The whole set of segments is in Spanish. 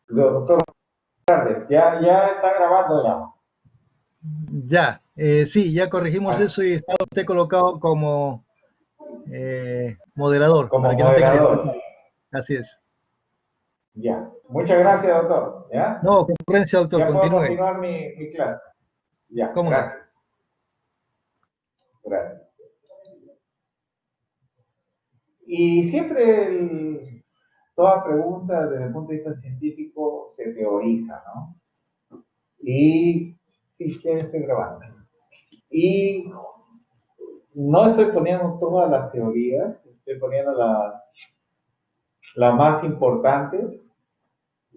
Doctor, ya está grabando ya. Ya, sí, ya corregimos Ah, eso y está usted colocado como moderador como para que no tenga moderador. dificultades. Así es. Ya. Muchas gracias, doctor. ¿Ya? No, concurrencia, doctor, Ya puedo continúe. continuar mi clase. Ya, ¿Cómo no? gracias. Gracias. Y siempre toda pregunta desde el punto de vista científico se teoriza, ¿no? Y sí, ya estoy grabando. Y no estoy poniendo todas las teorías, estoy poniendo las más importantes.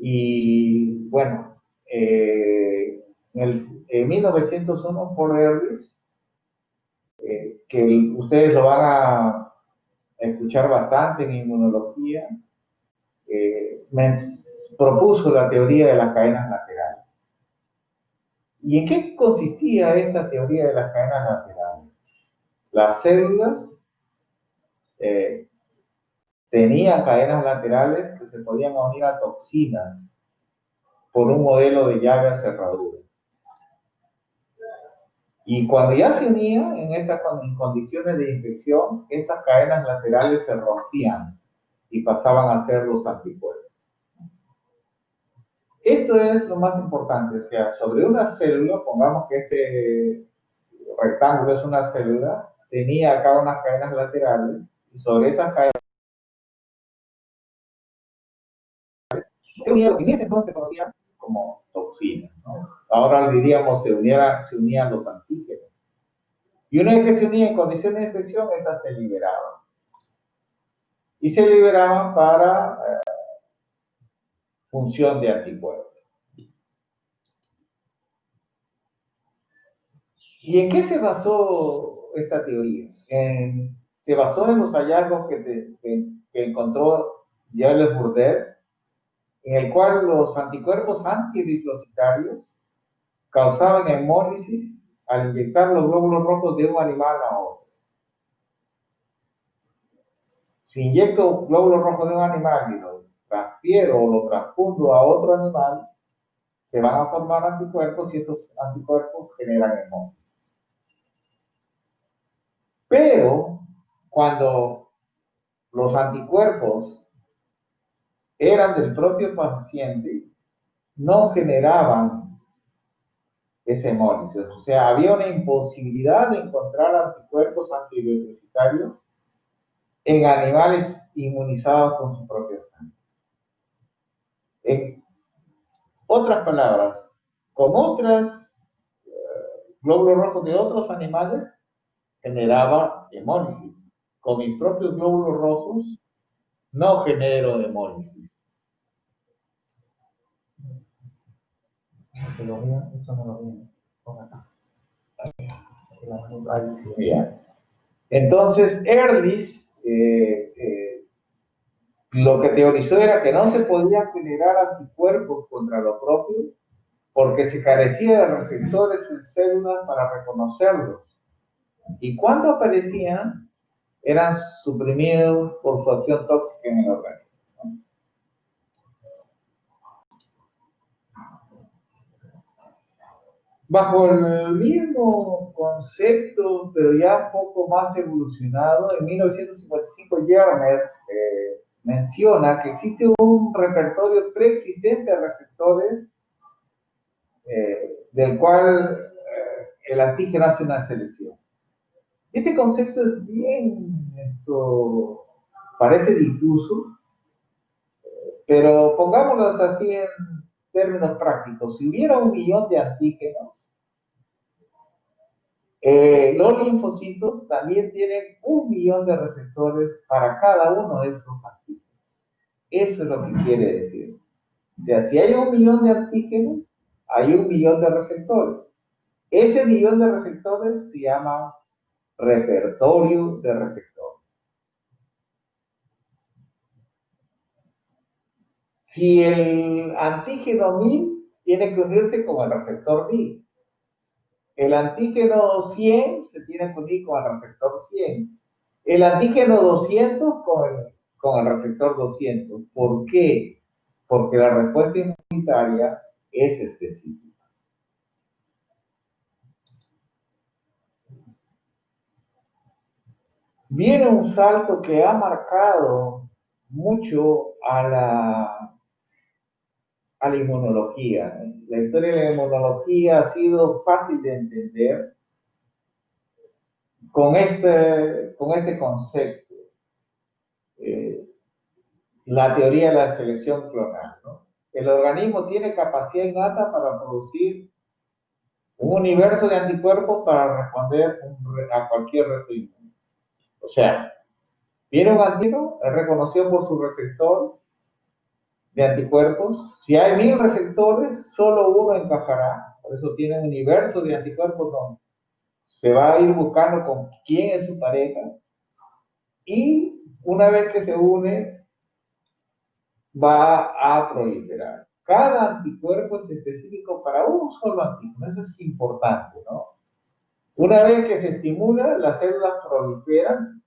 Y bueno, en 1901 Paul Ehrlich, que ustedes lo van a escuchar bastante en inmunología, me propuso la teoría de las cadenas laterales. ¿Y en qué consistía esta teoría de las cadenas laterales? Las células eh, tenían cadenas laterales que se podían unir a toxinas por un modelo de llave-cerradura. Y cuando ya se unían en estas condiciones de infección, estas cadenas laterales se rompían y pasaban a ser los anticuerpos. Esto es lo más importante, o sea, sobre una célula, pongamos que este rectángulo es una célula, tenía acá unas cadenas laterales y sobre esas cadenas se unían, en ese entonces se conocían como toxinas, ¿no? Ahora diríamos se unían los antígenos. Y una vez que se unían en condiciones de infección, esas se liberaban. Y se liberaban para función de anticuerpos. ¿Y en qué se basó esta teoría? Se basó en los hallazgos que encontró Gilles Bourdet, en el cual los anticuerpos antirriclocitarios causaban hemólisis al inyectar los glóbulos rojos de un animal a otro. Si inyecto glóbulos rojos de un animal y lo transfiero o lo transfundo a otro animal, se van a formar anticuerpos y estos anticuerpos generan hemólisis. Pero cuando los anticuerpos eran del propio paciente, no generaban ese hemólisis. O sea, había una imposibilidad de encontrar anticuerpos antibioticitorios en animales inmunizados con su propia sangre. En otras palabras, con otros glóbulos rojos de otros animales generaba hemólisis. Con mis propios glóbulos rojos no genero hemólisis. Eso no lo vi. Bien. Entonces, Ehrlich lo que teorizó era que no se podía generar anticuerpos contra lo propio porque se carecía de receptores en células para reconocerlos. Y cuando aparecían, eran suprimidos por su acción tóxica en el organismo. Bajo el mismo concepto, pero ya un poco más evolucionado, en 1955 Yerner menciona que existe un repertorio preexistente de receptores del cual el antígeno hace una selección. Este concepto es bien, parece difuso, pero pongámoslo así en términos prácticos. Si hubiera 1 millón de antígenos, los linfocitos también tienen 1 millón de receptores para cada uno de esos antígenos. Eso es lo que quiere decir. O sea, si hay 1 millón de antígenos, hay 1 millón de receptores. Ese millón de receptores se llama repertorio de receptores. Si el antígeno 1000 tiene que unirse con el receptor 1000, el antígeno 100 se tiene que unir con el receptor 100, el antígeno 200 con el receptor 200. ¿Por qué? Porque la respuesta inmunitaria es específica. Viene un salto que ha marcado mucho a la inmunología. La historia de la inmunología ha sido fácil de entender con este concepto, la teoría de la selección clonal, ¿no? El organismo tiene capacidad innata para producir un universo de anticuerpos para responder a cualquier reto inmune. O sea, viene un antígeno, es reconocido por su receptor de anticuerpos. Si hay 1000 receptores, solo uno encajará. Por eso tiene un universo de anticuerpos donde se va a ir buscando con quién es su pareja. Y una vez que se une, va a proliferar. Cada anticuerpo es específico para un solo antígeno. Eso es importante, ¿no? Una vez que se estimula, las células proliferan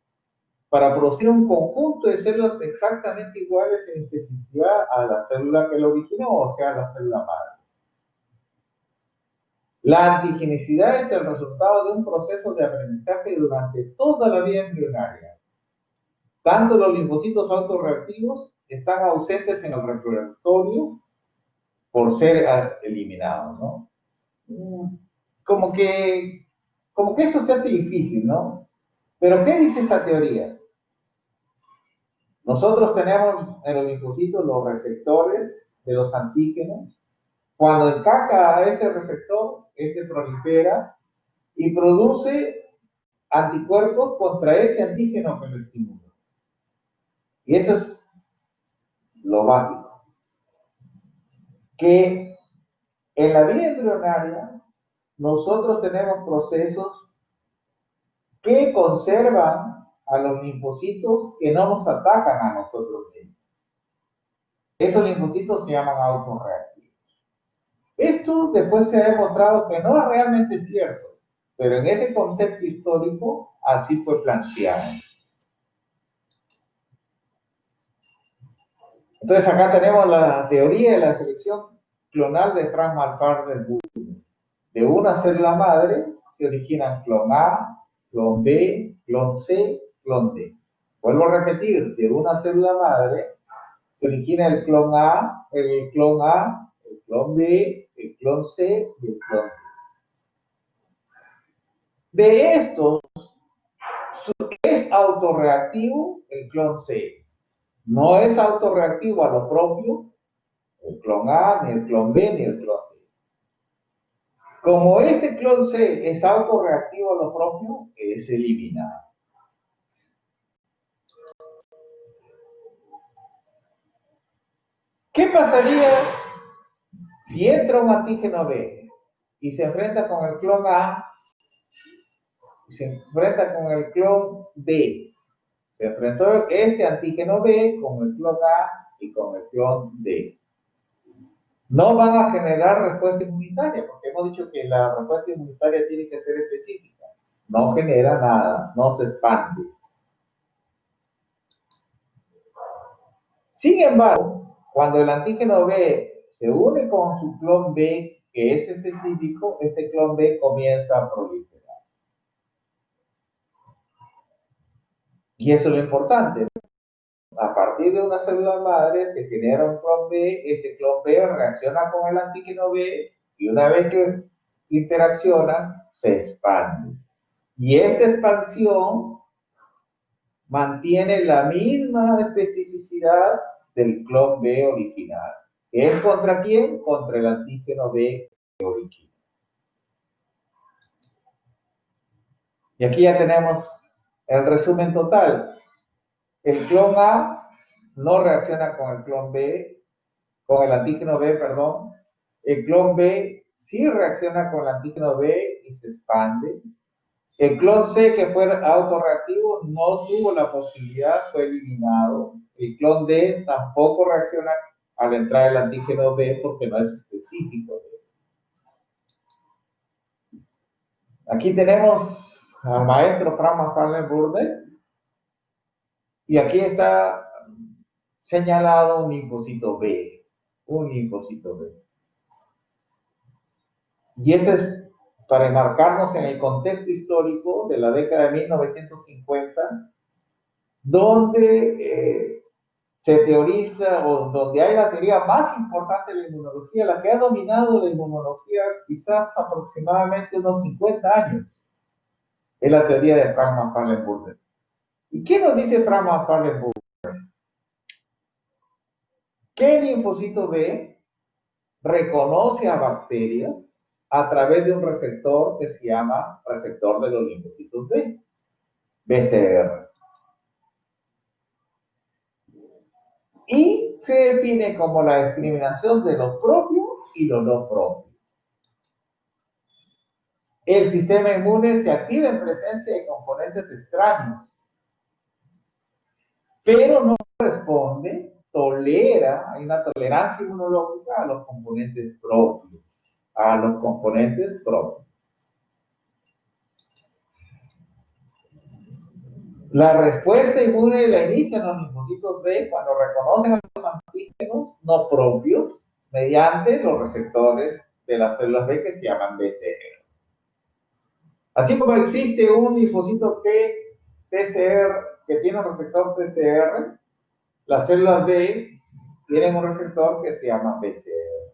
para producir un conjunto de células exactamente iguales en especificidad a la célula que lo originó, o sea, la célula madre. La antigenicidad es el resultado de un proceso de aprendizaje durante toda la vida embrionaria. Tanto los linfocitos autorreactivos están ausentes en el reproductorio por ser eliminados, ¿no? Como que esto se hace difícil, ¿no? Pero ¿qué dice esta teoría? Nosotros tenemos en los linfocitos los receptores de los antígenos. Cuando encaja a ese receptor, este prolifera y produce anticuerpos contra ese antígeno que lo estimula. Y eso es lo básico. Que en la vida embrionaria nosotros tenemos procesos que conservan a los linfocitos que no nos atacan a nosotros mismos. Esos linfocitos se llaman autorreactivos. Esto después se ha demostrado que no es realmente cierto, pero en ese concepto histórico así fue planteado. Entonces acá tenemos la teoría de la selección clonal de Frank Malpartner-Bull. De una célula madre se originan clon A, clon B, clon C, clon D. Vuelvo a repetir, de una célula madre se origina el clon A, el clon B, el clon C y el clon D. De estos, es autorreactivo el clon C. No es autorreactivo a lo propio el clon A, ni el clon B, ni el clon D. Como este clon C es autorreactivo a lo propio, es eliminado. ¿Qué pasaría si entra un antígeno B y se enfrenta con el clon A y se enfrenta con el clon D? Se enfrentó este antígeno B con el clon A y con el clon D. No van a generar respuesta inmunitaria, porque hemos dicho que la respuesta inmunitaria tiene que ser específica. No genera nada, no se expande. Sin embargo, cuando el antígeno B se une con su clon B, que es específico, este clon B comienza a proliferar. Y eso es lo importante. A partir de una célula madre se genera un clon B, este clon B reacciona con el antígeno B y una vez que interaccionan, se expande. Y esta expansión mantiene la misma especificidad del clon B original. ¿Es contra quién? Contra el antígeno B original. Y aquí ya tenemos el resumen total. El clon A no reacciona con el clon B, con el antígeno B, perdón. El clon B sí reacciona con el antígeno B y se expande. El clon C, que fue autorreactivo, no tuvo la posibilidad, fue eliminado. El clon D tampoco reacciona al entrar el antígeno B porque no es específico. Aquí tenemos al maestro Frank Malpartner-Burde y aquí está señalado un linfocito B. un linfocito B. Y ese es para enmarcarnos en el contexto histórico de la década de 1950, donde se teoriza, o donde hay la teoría más importante de la inmunología, la que ha dominado la inmunología quizás aproximadamente unos 50 años, es la teoría de Frank Van. ¿Y qué nos dice Frank Van? Que el linfocito B reconoce a bacterias a través de un receptor que se llama receptor de los linfocitos B, BCR. Y se define como la discriminación de lo propio y lo no propio. El sistema inmune se activa en presencia de componentes extraños, pero no responde, tolera, hay una tolerancia inmunológica a los componentes propios, La respuesta inmune la inician los linfocitos B cuando reconocen a los antígenos no propios mediante los receptores de las células B que se llaman BCR. Así como existe un linfocito T TCR que tiene un receptor TCR, las células B tienen un receptor que se llama BCR.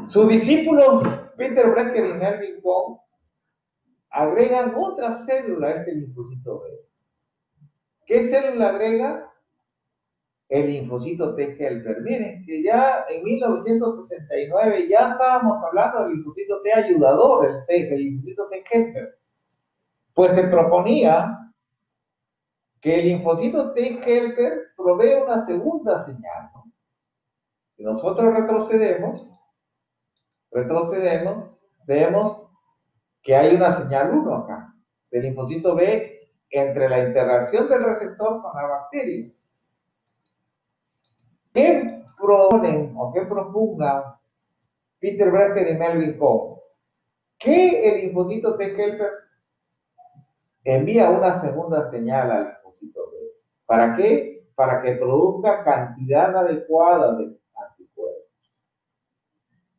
Sus discípulos Peter Brecker y Melvin Cohn agregan otra célula a este linfocito B. ¿Qué célula agrega? El linfocito T Helper. Miren que ya en 1969 ya estábamos hablando del linfocito T ayudador, el linfocito T Helper. Pues se proponía que el linfocito T Helper provee una segunda señal, ¿no? Si nosotros retrocedemos, vemos que hay una señal 1 acá, del linfocito B entre la interacción del receptor con la bacteria. ¿Qué proponen o qué propugnan Peter Brecker y Melvin Cohn? Que el linfocito T Helper envía una segunda señal al linfocito B. ¿Para qué? Para que produzca cantidad adecuada de anticuerpos.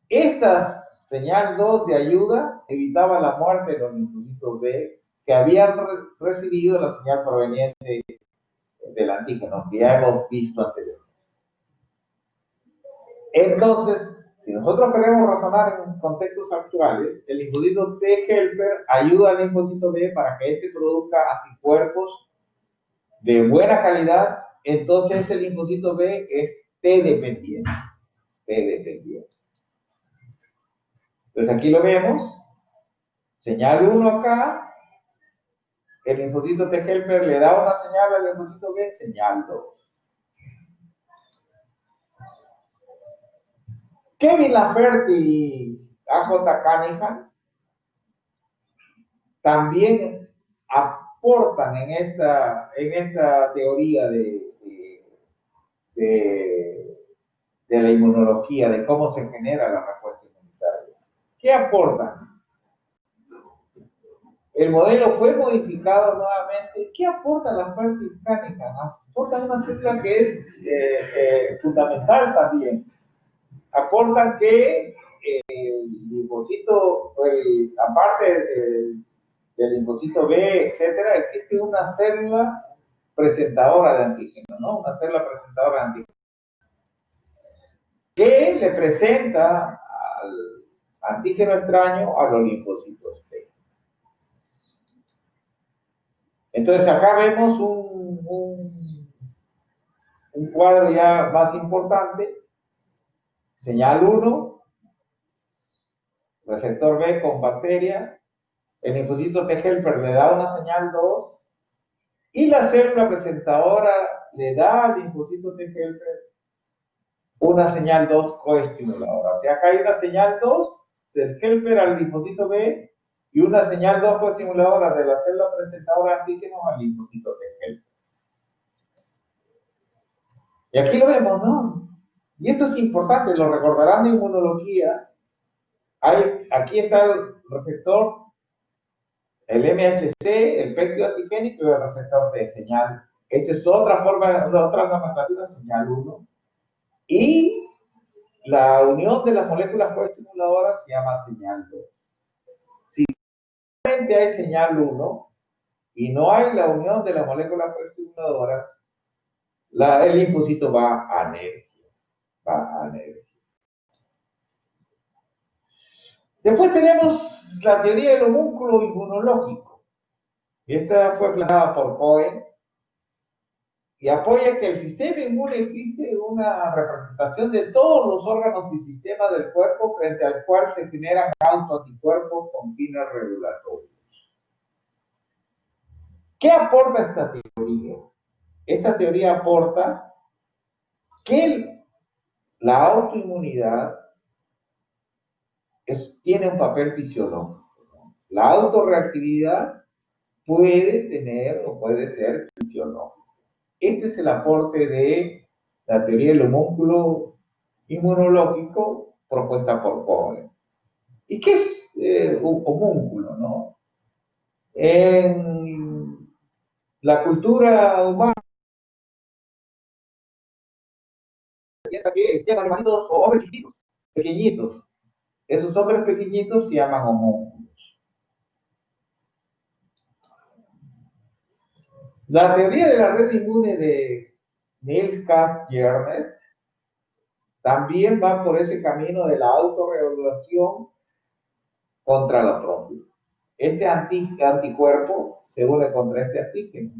Esta señal 2 de ayuda evitaba la muerte de los linfocitos B que habían recibido la señal proveniente del antígeno, que ya hemos visto anteriormente. Entonces, si nosotros queremos razonar en contextos actuales, el linfocito T Helper ayuda al linfocito B para que éste produzca anticuerpos de buena calidad. Entonces, este linfocito B es T dependiente. Entonces, aquí lo vemos. Señal 1 acá. El linfocito T Helper le da una señal al linfocito B, señal 2. Kevin Lafert y A.J. Cunningham también aportan en esta teoría de la inmunología, de cómo se genera la respuesta inmunitaria. ¿Qué aportan? El modelo fue modificado nuevamente. ¿Qué aporta la parte Cunningham? Aportan una célula que es fundamental también. Aportan que el linfocito, aparte del linfocito B, etcétera, existe una célula presentadora de antígeno, ¿no? Una célula presentadora de antígeno que le presenta al antígeno extraño a los linfocitos T. Entonces acá vemos un cuadro ya más importante. Señal 1, receptor B con bacteria. El linfocito T Helper le da una señal 2 y la célula presentadora le da al linfocito T Helper una señal 2 coestimuladora. O sea, acá hay una señal 2 del Helper al linfocito B y una señal 2 coestimuladora de la célula presentadora de antígenos al linfocito T Helper. Y aquí lo vemos, ¿no? Y esto es importante, lo recordarán de inmunología. Aquí está el receptor, el MHC, el péptido antigénico y el receptor de señal Esta es otra forma, otra nomenclatura, señal 1. Y la unión de las moléculas coestimuladoras se llama señal 2. Si solamente hay señal 1 y no hay la unión de las moléculas coestimuladoras, el linfocito va anergia. Después tenemos la teoría del homúnculo inmunológico. Y esta fue planteada por Cohen y apoya que el sistema inmune existe una representación de todos los órganos y sistemas del cuerpo frente al cual se generan autoanticuerpos con fines regulatorios. ¿Qué aporta esta teoría? Esta teoría aporta que la autoinmunidad tiene un papel fisiológico. La autorreactividad puede tener o puede ser fisiológica. Este es el aporte de la teoría del homúnculo inmunológico propuesta por Cohen. ¿Y qué es un homúnculo, no? En la cultura humana se piensa que existían animalitos o hombres chiquitos, pequeñitos. Esos hombres pequeñitos se llaman homúnculos. La teoría de la red inmune de Niels K. Jernet también va por ese camino de la autorregulación contra lo propio. Este anticuerpo se une contra este antígeno,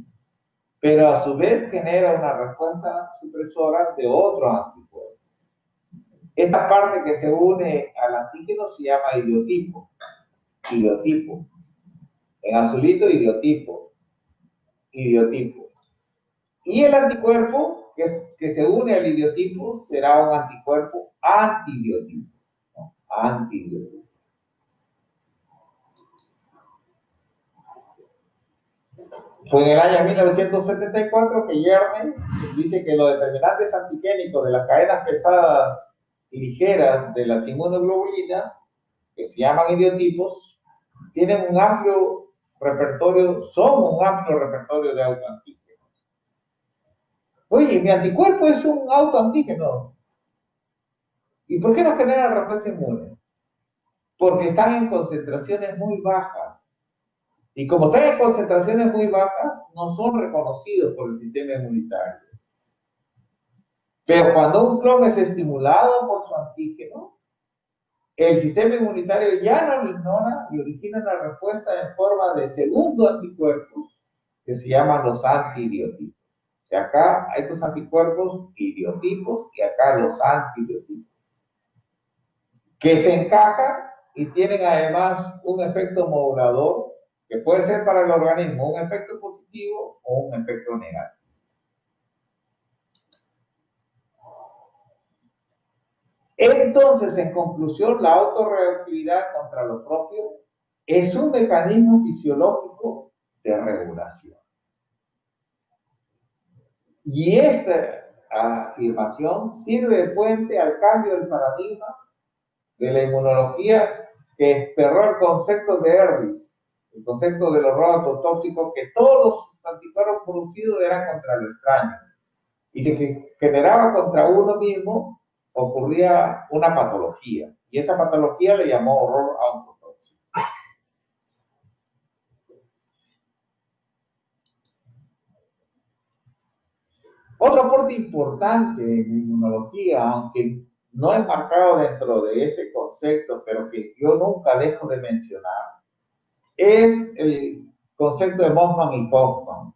pero a su vez genera una respuesta supresora de otro anticuerpo. Esta parte que se une al antígeno se llama idiotipo. Idiotipo. En azulito, idiotipo. Idiotipo. Y el anticuerpo que se une al idiotipo será un anticuerpo antidiotipo. ¿No? Antidiotipo. Fue en el año 1974 que Jernet dice que los determinantes antigénicos de las cadenas pesadas y ligeras de las inmunoglobulinas, que se llaman idiotipos, tienen un amplio repertorio, son un amplio repertorio de autoantígenos. Oye, mi anticuerpo es un autoantígeno. ¿Y por qué no genera respuesta inmune? Porque están en concentraciones muy bajas. Y como están en concentraciones muy bajas, no son reconocidos por el sistema inmunitario. Pero cuando un clon es estimulado por su antígeno, el sistema inmunitario ya no lo ignora y origina una respuesta en forma de segundo anticuerpo que se llaman los antiidiotipos. O sea, acá hay estos anticuerpos idiotipos y acá los antiidiotipos, que se encajan y tienen además un efecto modulador que puede ser para el organismo un efecto positivo o un efecto negativo. Entonces, en conclusión, la autorreactividad contra lo propio es un mecanismo fisiológico de regulación. Y esta afirmación sirve de puente al cambio del paradigma de la inmunología que esperó el concepto de Ehrlich, el concepto de los robots tóxicos, que todos los anticuerpos producidos eran contra lo extraño. Y si se generaba contra uno mismo, ocurría una patología. Y esa patología le llamó horror autotóxico. Otro aporte importante en la inmunología, aunque no enmarcado dentro de este concepto, pero que yo nunca dejo de mencionar, es el concepto de Mossman y Kaufman.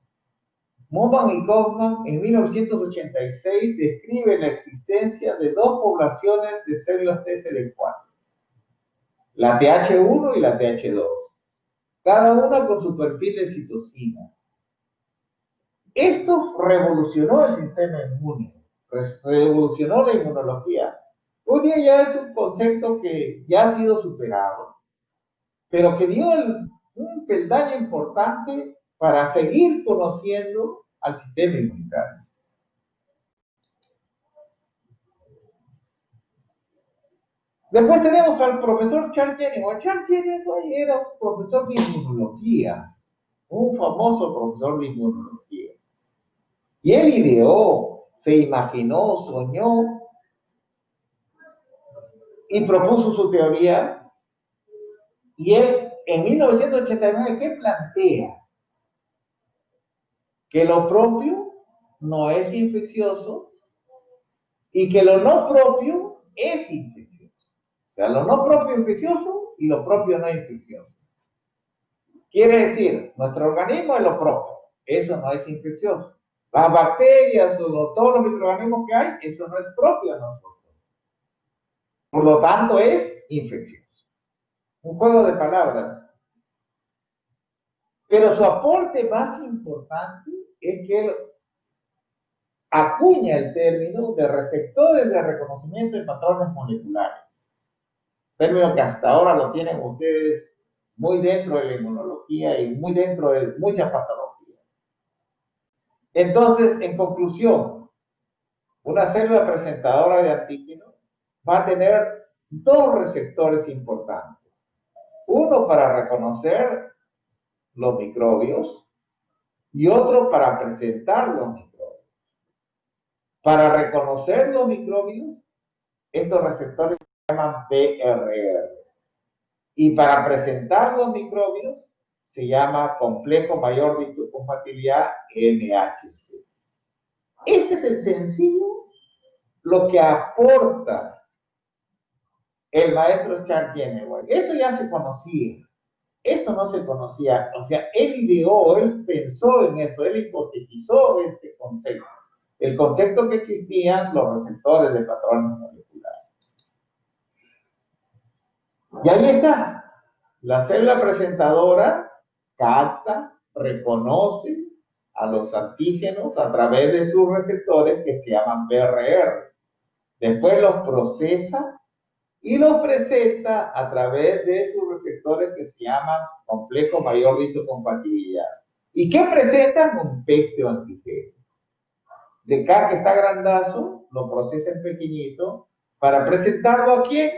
Mossman y Kaufman en 1986 describe la existencia de dos poblaciones de células TCD4, la TH1 y la TH2, cada una con su perfil de citocina. Esto revolucionó el sistema inmune, revolucionó la inmunología. Hoy día ya es un concepto que ya ha sido superado, pero que dio un peldaño importante para seguir conociendo al sistema inmunitario. Después tenemos al profesor Charles Jennings. Charles Jennings era un profesor de inmunología, un famoso profesor de inmunología. Y él ideó, se imaginó, soñó y propuso su teoría. Y él, en 1989, ¿qué plantea? Que lo propio no es infeccioso y que lo no propio es infeccioso. O sea, lo no propio es infeccioso y lo propio no es infeccioso. Quiere decir, nuestro organismo es lo propio, eso no es infeccioso. Las bacterias o todos los microorganismos que hay, eso no es propio de nosotros. Por lo tanto, es infeccioso. Un juego de palabras. Pero su aporte más importante es que él acuña el término de receptores de reconocimiento de patrones moleculares. Término que hasta ahora lo tienen ustedes muy dentro de la inmunología y muy dentro de muchas patologías. Entonces, en conclusión, una célula presentadora de antígenos va a tener dos receptores importantes. Uno para reconocer los microbios y otro para presentar los microbios. Para reconocer los microbios, estos receptores se llaman PRR. Y para presentar los microbios, se llama complejo mayor de histocompatibilidad MHC. Este es el sencillo, lo que aporta el maestro Charles Jenner. Eso ya se conocía. Eso no se conocía. O sea, él ideó, él pensó en eso, él hipotetizó este concepto. El concepto que existían los receptores de patrones moleculares. Y ahí está. La célula presentadora capta, reconoce a los antígenos a través de sus receptores que se llaman PRR. Después los procesa y los presenta a través de sus receptores que se llaman complejo mayor de histocompatibilidad. ¿Y qué presentan? Un péptido antigénico. De acá que está grandazo, lo procesa en pequeñito para presentarlo ¿a quién?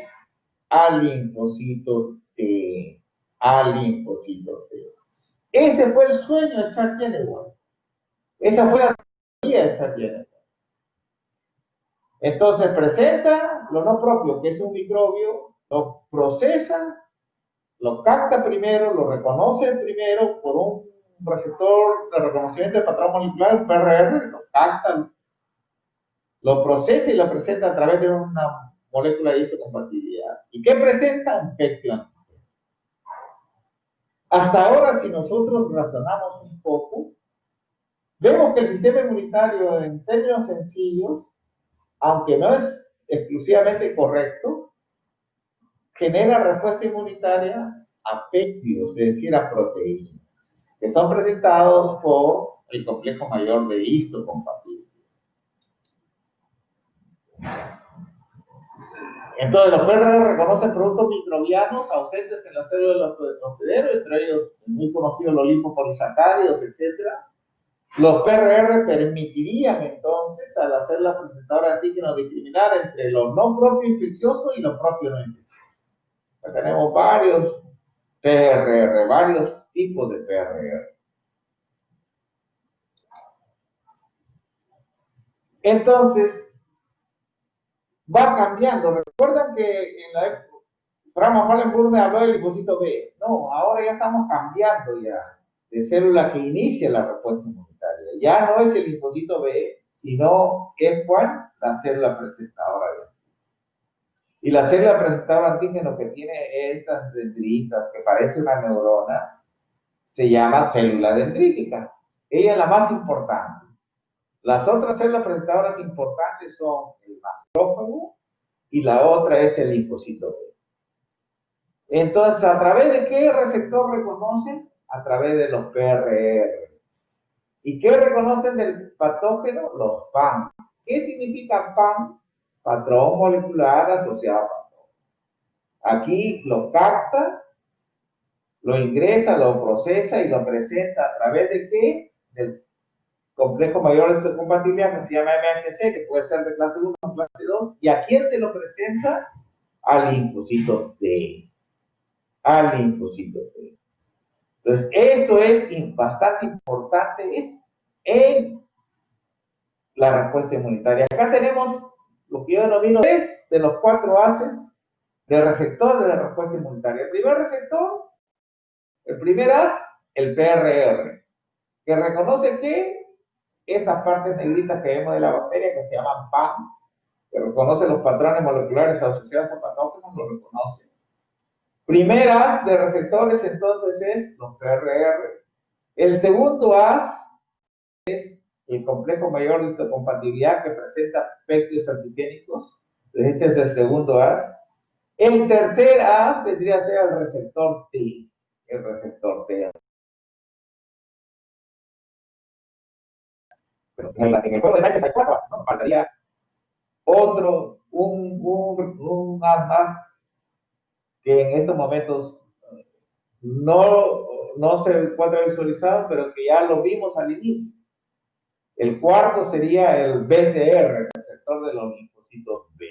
Al linfocito T. Al linfocito T. Ese fue el sueño de Charles Jenner. Esa fue la teoría de Charles Jenner. Entonces presenta lo no propio, que es un microbio, lo procesa, lo capta primero, lo reconoce primero por un receptor de reconocimiento de patrón molecular, un PRR, lo capta, lo procesa y lo presenta a través de una molécula de histocompatibilidad. ¿Y qué presenta? Un péptido. Hasta ahora, si nosotros razonamos un poco, vemos que el sistema inmunitario, en términos sencillos, aunque no es exclusivamente correcto, genera respuesta inmunitaria a péptidos, es decir, a proteínas, que son presentados por el complejo mayor de histocompatibilidad. Entonces, los PRR reconocen productos microbianos ausentes en las células del hospedero, entre ellos muy conocidos los lipopolisacáridos, etc. Los PRR permitirían entonces a las células presentadoras de antígenos discriminar entre lo no propio infeccioso y lo propio no infeccioso. Ya tenemos varios PRR, varios tipos de PRR. Entonces, va cambiando. Recuerdan que en la época, Frank Wallenburg me habló del linfocito B. No, ahora ya estamos cambiando ya de célula que inicia la respuesta inmunitaria. Ya no es el linfocito B, sino es ¿cuál? La célula presentadora de antígeno. Y la célula presentadora de antígeno que tiene estas dendritas, que parece una neurona, se llama célula dendrítica. Ella es la más importante. Las otras células presentadoras importantes son el macrófago y la otra es el linfocito B. Entonces, ¿a través de qué receptor reconocen? A través de los PRR. ¿Y qué reconocen del patógeno? Los PAM. ¿Qué significa PAM? Patrón molecular asociado a patógeno. Aquí lo capta, lo ingresa, lo procesa y lo presenta a través de qué? Del complejo mayor de histocompatibilidad que se llama MHC, que puede ser de clase 1 o clase 2. ¿Y a quién se lo presenta? Al linfocito T. Al linfocito T. Entonces, esto es bastante importante en la respuesta inmunitaria. Acá tenemos lo que yo denomino 3 de los 4 haces del receptor de la respuesta inmunitaria. El primer receptor, el primer haz, el PRR, que reconoce que estas partes negritas que vemos de la bacteria, que se llaman PAM, que reconoce los patrones moleculares asociados a patógenos, lo reconoce. Primer haz de receptores entonces es los PRR. El segundo haz es el complejo mayor de histocompatibilidad que presenta péptidos antigénicos. Este es el segundo haz. El tercer haz vendría a ser el receptor T. El receptor T. Pero en el juego de naipes hay 4 haces, ¿no? Faltaría otro, un haz más que en estos momentos no se encuentra visualizado, pero que ya lo vimos al inicio. El cuarto sería el BCR, el receptor de los linfocitos B.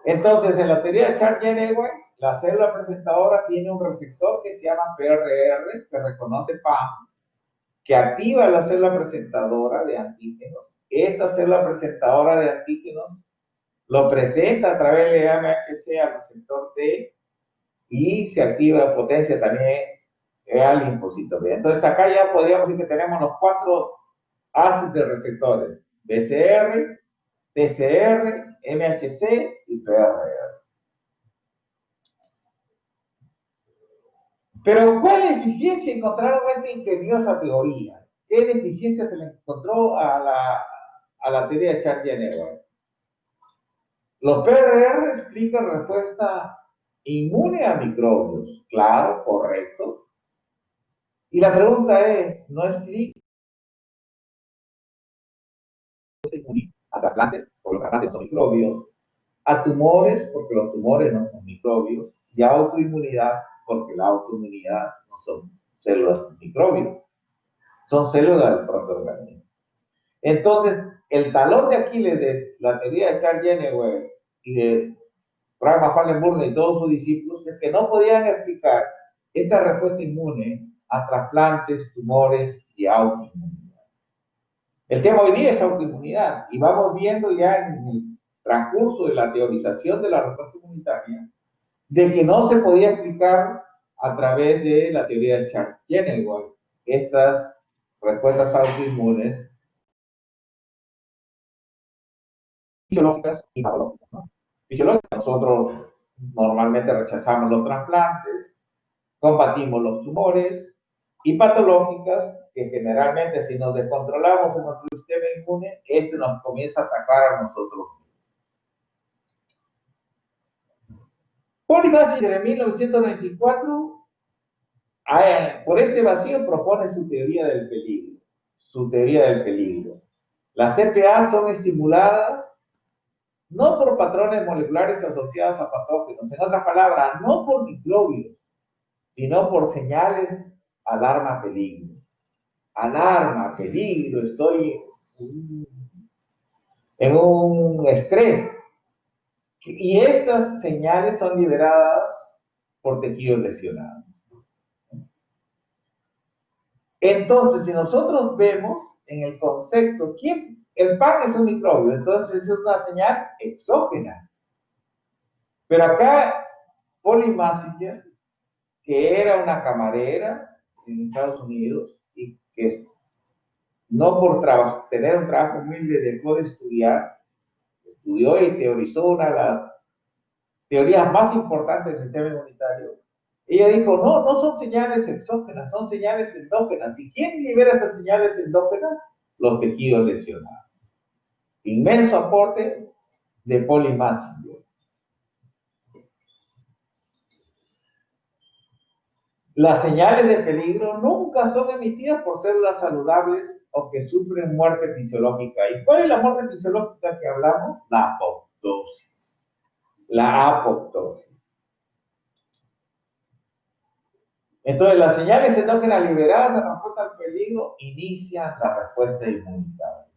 Entonces, en la teoría de Chart-Jenner, la célula presentadora tiene un receptor que se llama PRR, que reconoce PAM, que activa la célula presentadora de antígenos. Esta célula presentadora de antígenos lo presenta a través de MHC al receptor T y se activa en potencia también al linfocito B. Entonces, acá ya podríamos decir que tenemos los 4 haces de receptores: BCR, TCR, MHC y PRR. Pero, ¿cuál eficiencia encontraron esta ingeniosa teoría? ¿Qué deficiencia se le encontró a la teoría de Chart-Jenner? Los PRR explican respuesta inmune a microbios. Claro, correcto. Y la pregunta es, ¿no explica a trasplantes, porque los trasplantes son microbios, a tumores, porque los tumores no son microbios, y a autoinmunidad, porque la autoinmunidad no son células microbios, son células del propio organismo? Entonces, el talón de Aquiles de la teoría de Chart-Jenner y de Frank Wallenburg y todos sus discípulos es que no podían explicar esta respuesta inmune a trasplantes, tumores y autoinmunidad. El tema hoy día es autoinmunidad y vamos viendo ya en el transcurso de la teorización de la respuesta inmunitaria de que no se podía explicar a través de la teoría de Chart-Jenner estas respuestas autoinmunes fisiológicas y patológicas, ¿no? Fisiológicas, nosotros normalmente rechazamos los trasplantes, combatimos los tumores, y patológicas, que generalmente si nos descontrolamos en nuestro sistema inmune, este nos comienza a atacar a nosotros. Polymassinger en 1924, por este vacío, propone su teoría del peligro. Su teoría del peligro. Las CPA son estimuladas no por patrones moleculares asociados a patógenos, en otras palabras, no por microbios, sino por señales alarma peligro. Alarma, peligro, estoy en un estrés. Y estas señales son liberadas por tejidos lesionados. Entonces, si nosotros vemos en el concepto, el pan es un microbio, entonces es una señal exógena. Pero acá, Polymassinger, que era una camarera en Estados Unidos y que no por tener un trabajo humilde dejó de estudiar, estudió y teorizó una de las teorías más importantes del sistema inmunitario. Ella dijo, no son señales exógenas, son señales endógenas. ¿Y quién libera esas señales endógenas? Los tejidos lesionados. Inmenso aporte de Polymassinger. Las señales de peligro nunca son emitidas por células saludables o que sufren muerte fisiológica. ¿Y cuál es la muerte fisiológica que hablamos? La apoptosis. La apoptosis. Entonces, las señales endógenas liberadas en respuesta al peligro inician la respuesta inmunitaria.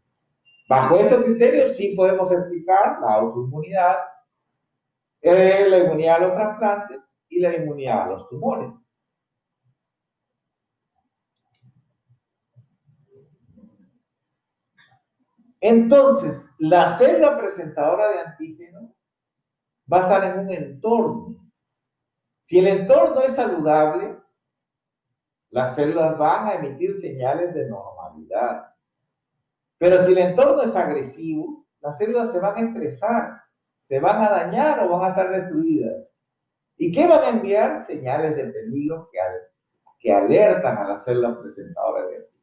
Bajo estos criterios sí podemos explicar la autoinmunidad, la inmunidad a los trasplantes y la inmunidad a los tumores. Entonces, la célula presentadora de antígeno va a estar en un entorno. Si el entorno es saludable, las células van a emitir señales de normalidad. Pero si el entorno es agresivo, las células se van a estresar, se van a dañar o van a estar destruidas. ¿Y qué van a enviar? Señales de peligro que alertan a las células presentadoras de antígeno.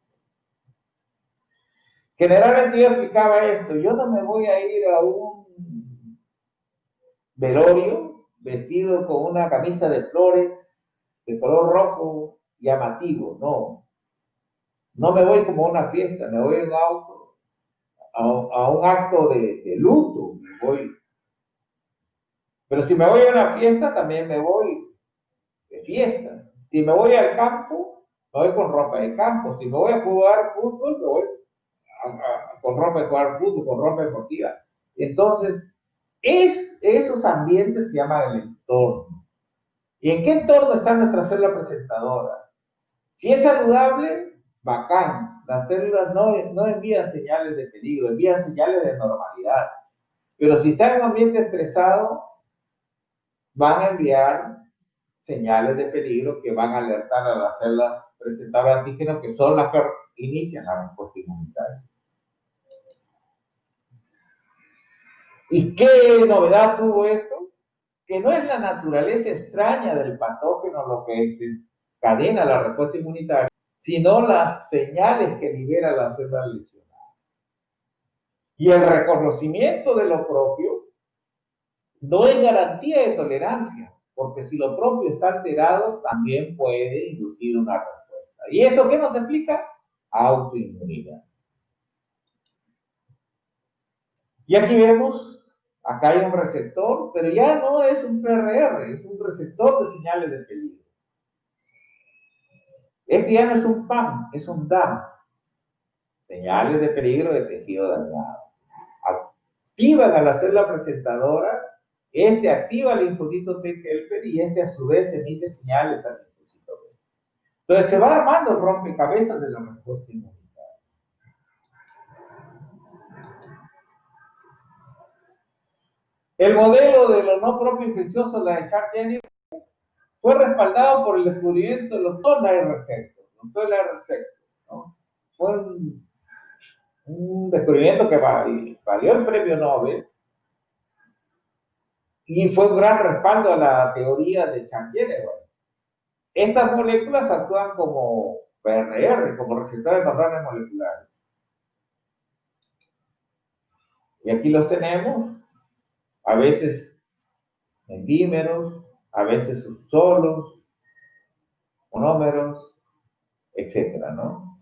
Generalmente yo explicaba esto, yo no me voy a ir a un velorio vestido con una camisa de flores de color rojo llamativo, no. No me voy como a una fiesta, me voy en un auto, a un acto de luto, me voy. Pero si me voy a una fiesta, también me voy de fiesta. Si me voy al campo, me voy con ropa de campo. Si me voy a jugar fútbol, me voy con ropa de jugar fútbol, con ropa deportiva. Entonces, esos ambientes se llaman el entorno. ¿Y en qué entorno está nuestra célula presentadora? Si es saludable, bacán. Las células no envían señales de peligro, envían señales de normalidad. Pero si está en un ambiente estresado, van a enviar señales de peligro que van a alertar a las células presentadoras de antígenos, que son las que inician la respuesta inmunitaria. ¿Y qué novedad tuvo esto? Que no es la naturaleza extraña del patógeno lo que desencadena la respuesta inmunitaria, sino las señales que libera la célula lesionada. Y el reconocimiento de lo propio no es garantía de tolerancia, porque si lo propio está alterado, también puede inducir una respuesta. ¿Y eso qué nos explica? Autoinmunidad. Y aquí vemos, acá hay un receptor, pero ya no es un PRR, es un receptor de señales de peligro. Este ya no es un PAM, es un DAM. Señales de peligro de tejido dañado. Activan a la célula presentadora, este activa el linfocito T helper y este a su vez emite señales al linfocito B. Entonces se va armando el rompecabezas de la respuesta inmunitaria. El modelo de lo no propio infeccioso, la de Charles-Jenny, fue respaldado por el descubrimiento de los toll-like receptors. Los toll-like receptors, ¿no? Fue un descubrimiento que valió el premio Nobel y fue un gran respaldo a la teoría de Charles-Jenny. Estas moléculas actúan como PRR, como receptores de patrones moleculares. Y aquí los tenemos, a veces en dímeros, a veces solos, monómeros, etcétera, ¿no?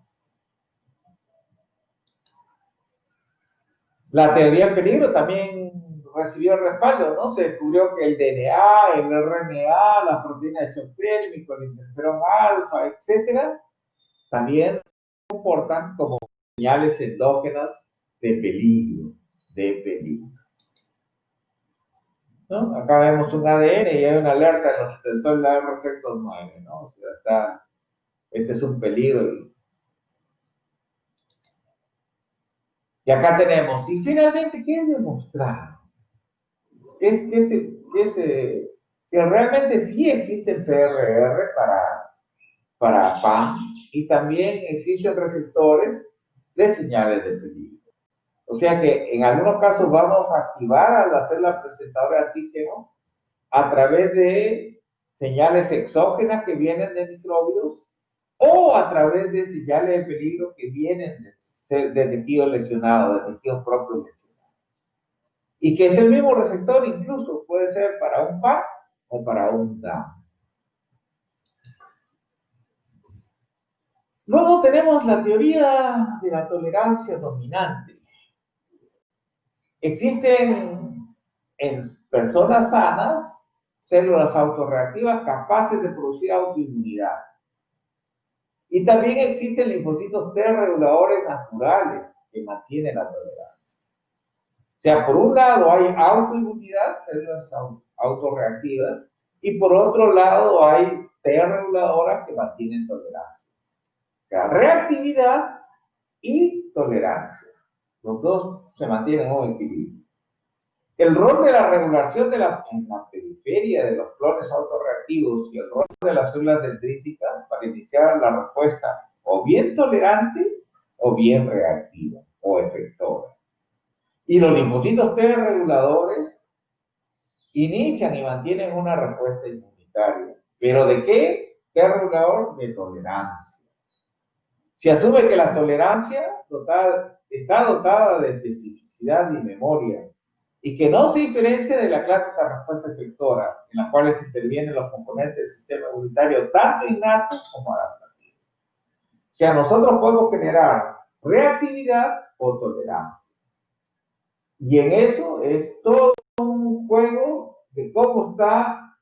La teoría del peligro también recibió respaldo, ¿no? Se descubrió que el DNA, el RNA, las proteínas de shock térmico, el interferón alfa, etcétera, también se comportan como señales endógenas de peligro, ¿no? Acá vemos un ADN y hay una alerta del toll-like receptor 9, ¿no? O sea, este es un peligro. Y acá tenemos, y finalmente, ¿qué es demostrar? Que realmente sí existen PRR para PAM y también existen receptores de señales de peligro. O sea que en algunos casos vamos a activar a la célula presentadora de antígeno a través de señales exógenas que vienen de microbios o a través de señales de peligro que vienen de tejidos lesionados, de tejidos propios lesionados. Y que es el mismo receptor, incluso puede ser para un PAC o para un DAM. Luego tenemos la teoría de la tolerancia dominante. Existen en personas sanas células autorreactivas capaces de producir autoinmunidad. Y también existen linfocitos T reguladores naturales que mantienen la tolerancia. O sea, por un lado hay autoinmunidad, células autorreactivas, y por otro lado hay T reguladoras que mantienen tolerancia. O sea, reactividad y tolerancia. Los dos se mantienen en un equilibrio. El rol de la regulación en la periferia de los clones autorreactivos y el rol de las células dendríticas para iniciar la respuesta o bien tolerante o bien reactiva o efectora. Y los linfocitos T reguladores inician y mantienen una respuesta inmunitaria. ¿Pero de qué? T regulador de tolerancia. Se asume que la tolerancia está dotada de especificidad y memoria y que no se diferencia de la clásica respuesta efectora, en la cual intervienen los componentes del sistema inmunitario tanto innatos como adaptativos. O sea, nosotros podemos generar reactividad o tolerancia. Y en eso es todo un juego de cómo están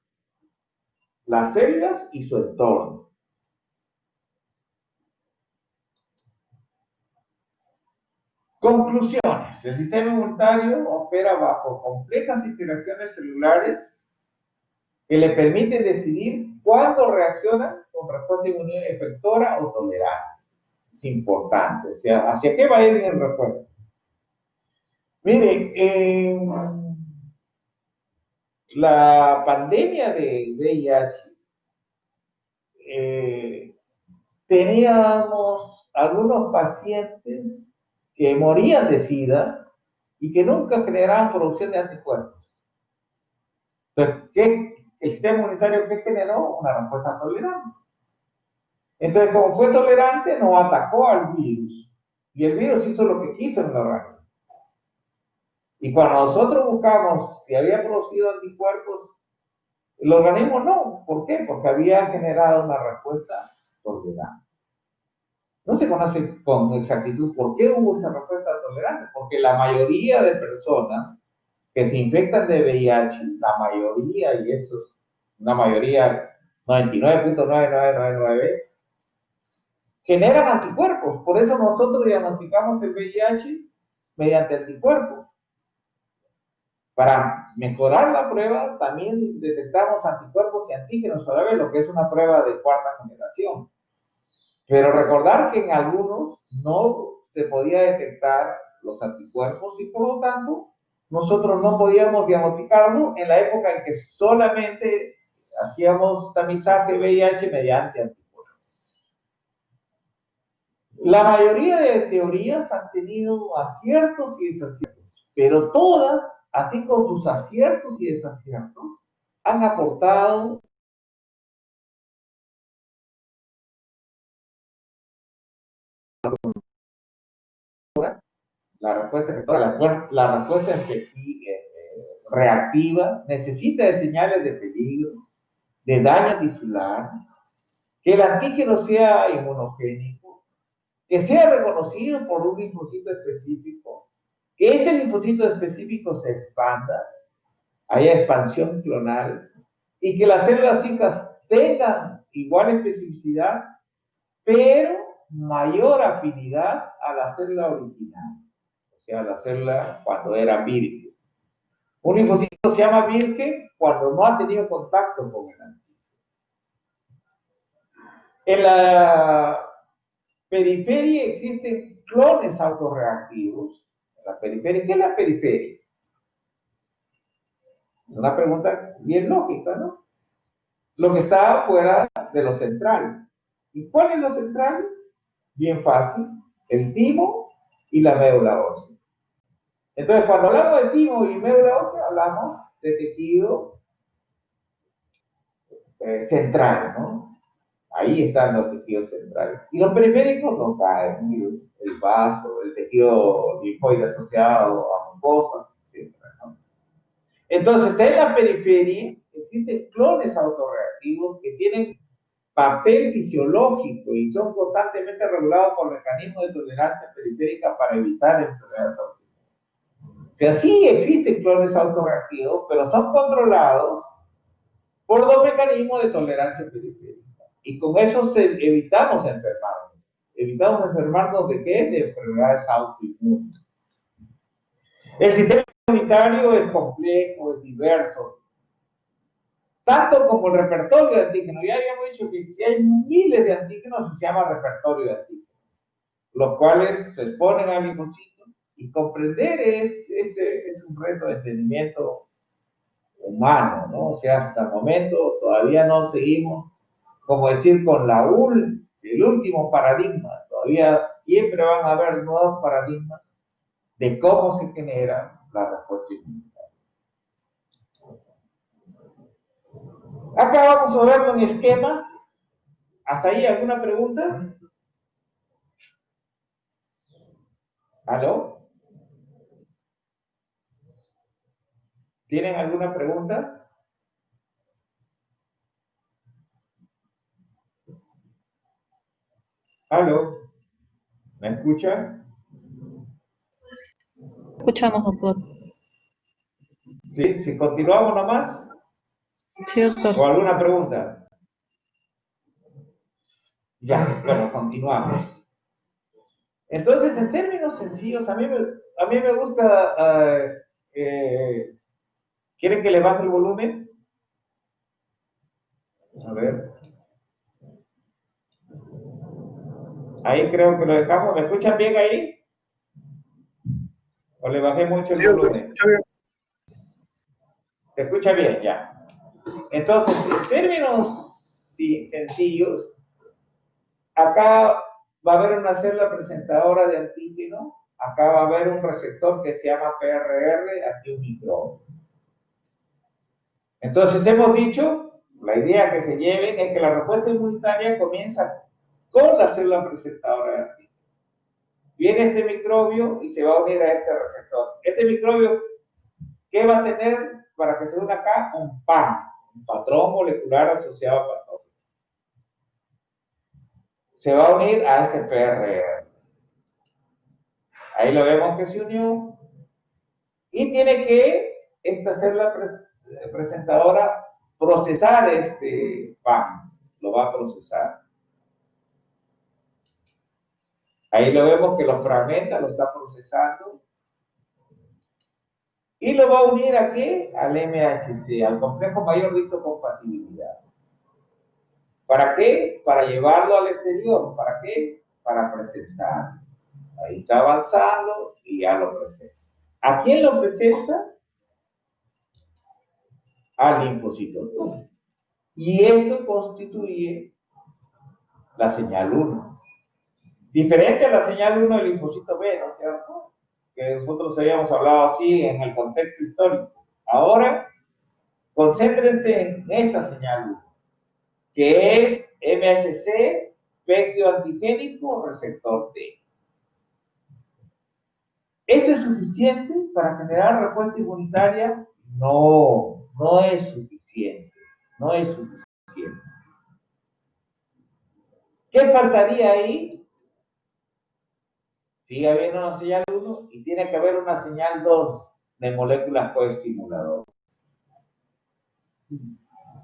las células y su entorno. Conclusiones. El sistema inmunitario opera bajo complejas interacciones celulares que le permiten decidir cuándo reacciona con respuesta inmunitaria efectora o tolerante. Es importante. O sea, ¿hacia qué va a ir en respuesta? Miren, la pandemia de VIH, teníamos algunos pacientes que morían de SIDA y que nunca generaban producción de anticuerpos. Entonces, el sistema inmunitario que generó una respuesta tolerante. Entonces, como fue tolerante, no atacó al virus. Y el virus hizo lo que quiso en el organismo. Y cuando nosotros buscamos si había producido anticuerpos, el organismo no. ¿Por qué? Porque había generado una respuesta tolerante. No se conoce con exactitud por qué hubo esa respuesta tolerante, porque la mayoría de personas que se infectan de VIH, la mayoría, y eso es una mayoría, 99.9999, generan anticuerpos. Por eso nosotros diagnosticamos el VIH mediante anticuerpos. Para mejorar la prueba, también detectamos anticuerpos y antígenos a la vez, lo que es una prueba de cuarta generación. Pero recordar que en algunos no se podía detectar los anticuerpos y por lo tanto nosotros no podíamos diagnosticarlo en la época en que solamente hacíamos tamizaje VIH mediante anticuerpos. La mayoría de teorías han tenido aciertos y desaciertos, pero todas, así con sus aciertos y desaciertos, han aportado la respuesta reactiva necesita de señales de peligro, de daño tisular, que el antígeno sea inmunogénico, que sea reconocido por un linfocito específico, que este linfocito específico se expanda, haya expansión clonal, y que las células hijas tengan igual especificidad, pero mayor afinidad a la célula original, o sea, la célula cuando era virgen. Un linfocito se llama virgen cuando no ha tenido contacto con el antígeno. En la periferia existen clones autorreactivos. En la periferia, ¿qué es la periferia? Una pregunta bien lógica, ¿no? Lo que está fuera de lo central. ¿Y cuál es lo central? Bien fácil, el timo y la médula ósea. Entonces, cuando hablamos de timo y médula ósea, hablamos de tejido central, ¿no? Ahí están los tejidos centrales. Y los periféricos no caen, el vaso, el tejido linfoide asociado a mucosas, etc., ¿no? Entonces, en la periferia existen clones autorreactivos que tienen papel fisiológico y son constantemente regulados por mecanismos de tolerancia periférica para evitar enfermedades autoinmunes. O sea, sí existen clones autorreactivos, pero son controlados por dos mecanismos de tolerancia periférica. Y con eso evitamos enfermarnos. Evitamos enfermarnos de qué? De enfermedades autoinmunes. El sistema inmunitario es complejo, es diverso, tanto como el repertorio de antígenos. Ya habíamos dicho que si hay miles de antígenos, se llama repertorio de antígenos, los cuales se exponen al linfocito Y comprender es un reto de entendimiento humano, ¿no? O sea, hasta el momento todavía no seguimos, como decir, con el último paradigma. Todavía siempre van a haber nuevos paradigmas de cómo se genera la respuesta inmunitaria. Acá vamos a ver un esquema. ¿Hasta ahí alguna pregunta? ¿Aló? ¿Tienen alguna pregunta? ¿Aló? ¿Me escuchan? Escuchamos, doctor. ¿Sí? ¿Si continuamos nomás? Sí, doctor. ¿O alguna pregunta? Ya, bueno, continuamos. Entonces, en términos sencillos, a mí me gusta... ¿quieren que le baje el volumen? A ver. Ahí creo que lo dejamos. ¿Me escuchan bien ahí? ¿O le bajé mucho el volumen? ¿Se escucha bien? Ya. Entonces, en términos sencillos, acá va a haber una célula presentadora de antígeno, acá va a haber un receptor que se llama PRR, aquí un micrófono. Entonces hemos dicho, la idea que se lleven es que la respuesta inmunitaria comienza con la célula presentadora de antígeno. Viene este microbio y se va a unir a este receptor. Este microbio, ¿qué va a tener para que se una acá? Un PAM, un patrón molecular asociado a patógeno. Se va a unir a este PRR. Ahí lo vemos que se unió. Y tiene que esta célula presentadora procesar este PAM. Lo va a procesar. Ahí lo vemos que lo fragmenta, lo está procesando. Y lo va a unir ¿a qué? Al MHC, al complejo mayor de histocompatibilidad. ¿Para qué? Para llevarlo al exterior. ¿Para qué? Para presentar. Ahí está avanzando y ya lo presenta. ¿A quién lo presenta? Al linfocito. Y esto constituye la señal 1. Diferente a la señal 1 del linfocito B, ¿no es cierto? Que nosotros habíamos hablado así en el contexto histórico. Ahora, concéntrense en esta señal 1, que es MHC, péptido antigénico, receptor T. ¿Esto es suficiente para generar respuesta inmunitaria? No, no es suficiente. No es suficiente. ¿Qué faltaría ahí? Sigue habiendo una señal 1 y tiene que haber una señal 2 de moléculas coestimuladoras.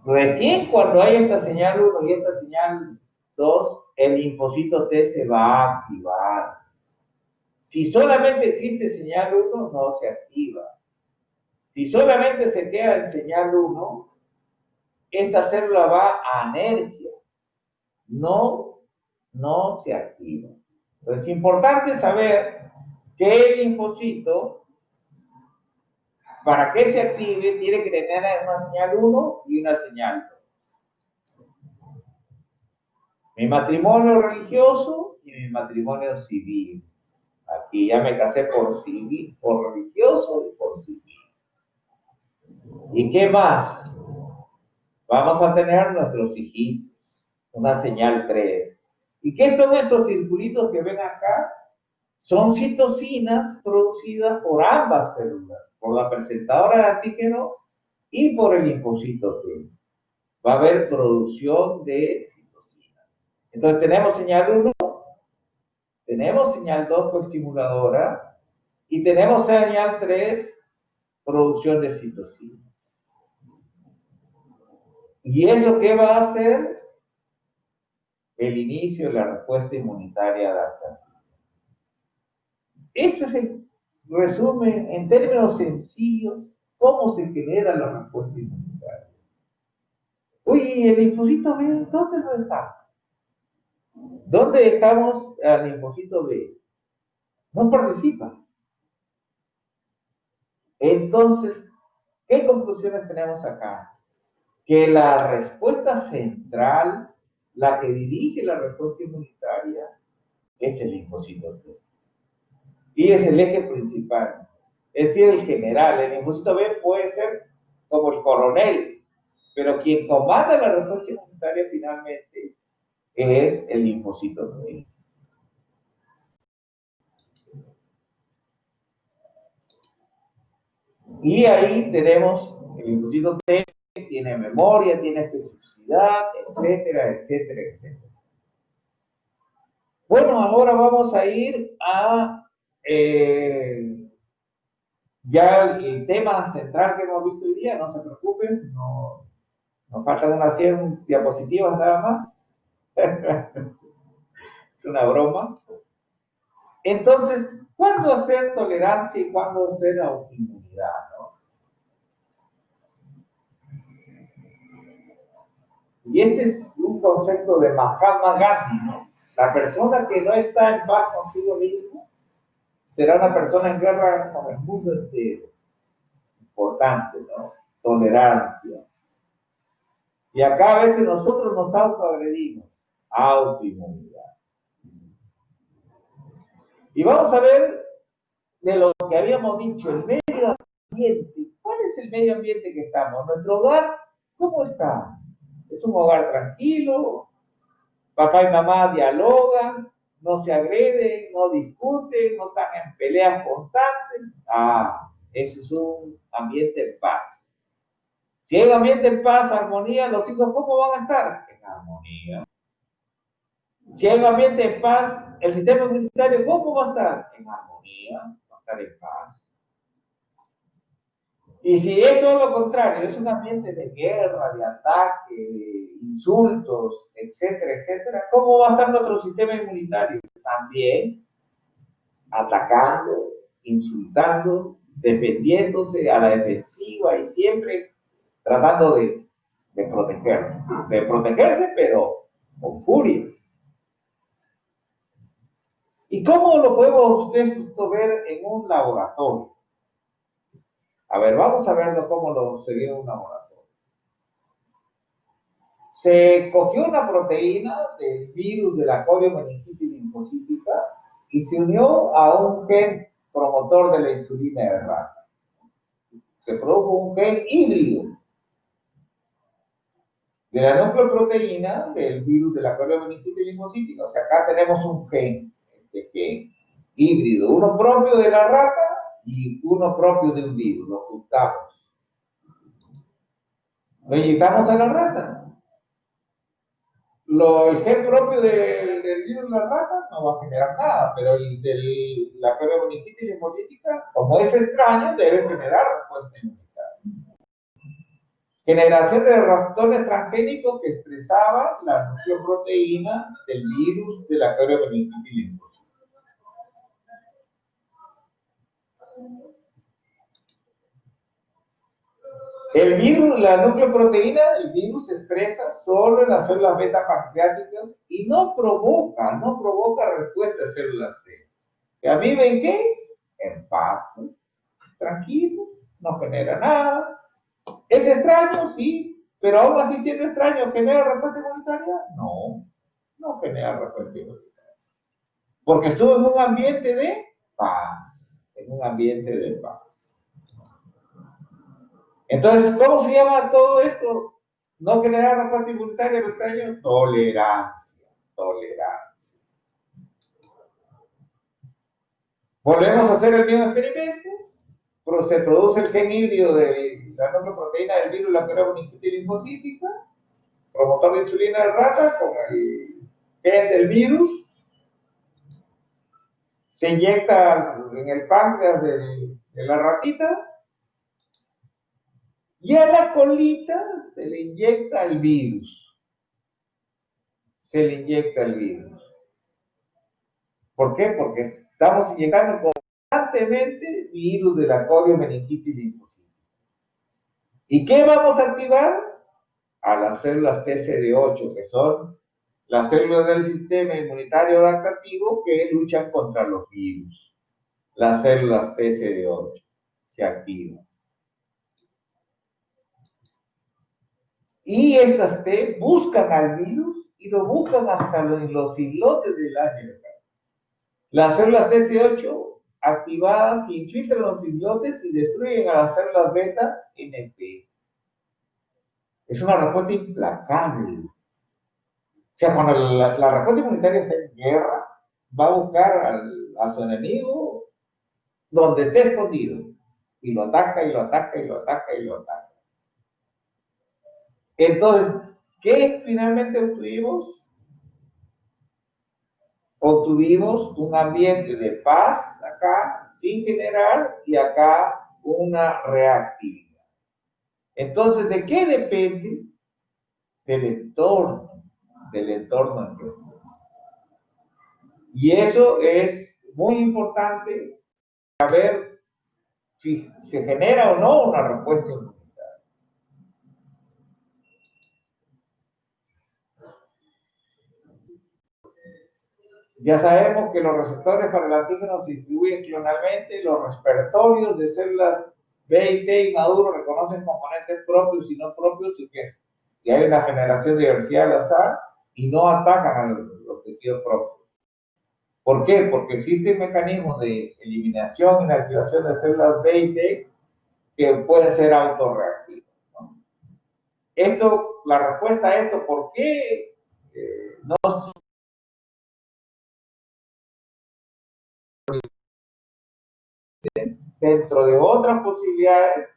Recién cuando hay esta señal 1 y esta señal 2, el linfocito T se va a activar. Si solamente existe señal 1, no se activa. Si solamente se queda en señal 1, esta célula va a anergia. No se activa. Entonces, es importante saber que el linfocito, para que se active, tiene que tener una señal 1 y una señal 2. Mi matrimonio religioso y mi matrimonio civil. Aquí ya me casé por civil, por religioso y por civil. ¿Y qué más? Vamos a tener nuestros hijitos, una señal 3. ¿Y qué son esos circulitos que ven acá? Son citocinas producidas por ambas células, por la presentadora de antígeno y por el linfocito T. Va a haber producción de citocinas. Entonces tenemos señal 1, tenemos señal 2 coestimuladora y tenemos señal 3, producción de citocinas. ¿Y eso qué va a hacer? El inicio de la respuesta inmunitaria adaptativa. Ese es el resumen en términos sencillos cómo se genera la respuesta inmunitaria. Oye, ¿el linfocito B dónde lo dejamos? ¿Dónde dejamos al linfocito B? No participa. Entonces, ¿qué conclusiones tenemos acá? Que la respuesta central, la que dirige la respuesta inmunitaria, es el linfocito T. Y es el eje principal. Es decir, el general. El linfocito B puede ser como el coronel, pero quien comanda la respuesta inmunitaria finalmente es el linfocito T. Y ahí tenemos el linfocito T, tiene memoria, tiene especificidad, etcétera, etcétera, etcétera. Bueno, ahora vamos a ir a ya el tema central que hemos visto hoy día. No se preocupen, no, nos faltan unas 100 diapositivas nada más. Es una broma. Entonces, ¿cuándo hacer tolerancia y cuándo hacer autoinmunidad, ¿no? Y este es un concepto de Mahatma Gandhi, ¿no? La persona que no está en paz consigo mismo será una persona en guerra con el mundo entero. Importante, ¿no? Tolerancia. Y acá a veces nosotros nos autoagredimos. Autoinmunidad. Y vamos a ver de lo que habíamos dicho, el medio ambiente. ¿Cuál es el medio ambiente que estamos? ¿Nuestro hogar cómo está? ¿Es un hogar tranquilo? ¿Papá y mamá dialogan? ¿No se agreden? ¿No discuten? ¿No están en peleas constantes? Ese es un ambiente en paz. Si hay un ambiente en paz, armonía, los hijos ¿cómo van a estar? En armonía. Si hay un ambiente en paz, el sistema inmunitario ¿cómo va a estar? En armonía, va a estar en paz. Y si es todo lo contrario, es un ambiente de guerra, de ataque, de insultos, etcétera, etcétera, ¿cómo va a estar nuestro sistema inmunitario? También atacando, insultando, defendiéndose a la defensiva y siempre tratando de protegerse, pero con furia. ¿Y cómo lo podemos ustedes ver en un laboratorio? A ver, vamos a verlo cómo lo se ve en un laboratorio. Se cogió una proteína del virus de la coriomeningitis linfocítica y se unió a un gen promotor de la insulina de rata. Se produjo un gen híbrido de la nucleoproteína del virus de la coriomeningitis linfocítica. O sea, acá tenemos un gen, híbrido, uno propio de la rata y uno propio de un virus, lo juntamos. Lo inyectamos a la rata. El gen propio del virus de la rata no va a generar nada, pero el de la coriomeningitis linfocítica, como es extraño, debe generar respuesta inmunitaria. Generación de ratones transgénicos que expresaban la nucleoproteína del virus de la coriomeningitis linfocítica. El virus, la nucleoproteína del virus se expresa solo en las células beta pancreáticas y no provoca respuesta a células T. ¿Que a mí ven qué? En paz, ¿no? Tranquilo, no genera nada. ¿Es extraño? Sí, pero aún así siendo extraño, ¿genera respuesta inmunitaria? No, no genera respuesta inmunitaria. Porque estuvo en un ambiente de paz, Entonces, ¿cómo se llama todo esto? No generar respuesta inmunitaria, lo extraño, tolerancia. Volvemos a hacer el mismo experimento, pero se produce el gen híbrido de la nucleoproteína del virus, la coriomeningitis linfocítica, promotor de insulina de rata con el gen del virus, se inyecta en el páncreas de la ratita, y a la colita se le inyecta el virus. ¿Por qué? Porque estamos inyectando constantemente virus de la coriomeningitis linfocítica. ¿Y qué vamos a activar? A las células TCD8, que son las células del sistema inmunitario adaptativo que luchan contra los virus. Las células TCD8. se activan. Y estas T buscan al virus y lo buscan hasta en los islotes del ARN. Las células TC8 activadas infiltran los islotes y destruyen a las células beta NP. Es una respuesta implacable. O sea, cuando la respuesta inmunitaria está en guerra, va a buscar a su enemigo donde esté escondido. Y lo ataca, y lo ataca, y lo ataca, y lo ataca. Entonces, ¿qué finalmente obtuvimos? Obtuvimos un ambiente de paz acá, sin generar, y acá una reactividad. Entonces, ¿de qué depende? Del entorno en que estamos. Y eso es muy importante saber si se genera o no una respuesta inmunitaria. Ya sabemos que los receptores para el antígeno se distribuyen clonalmente, los respiratorios de células B y T inmaduros reconocen componentes propios y no propios y que hay una generación de diversidad al azar y no atacan a los tejidos propios. ¿Por qué? Porque existen mecanismos de eliminación y inactivación de células B y T que pueden ser autorreactivos, ¿no? Esto, la respuesta a esto, ¿por qué no dentro de otras posibilidades,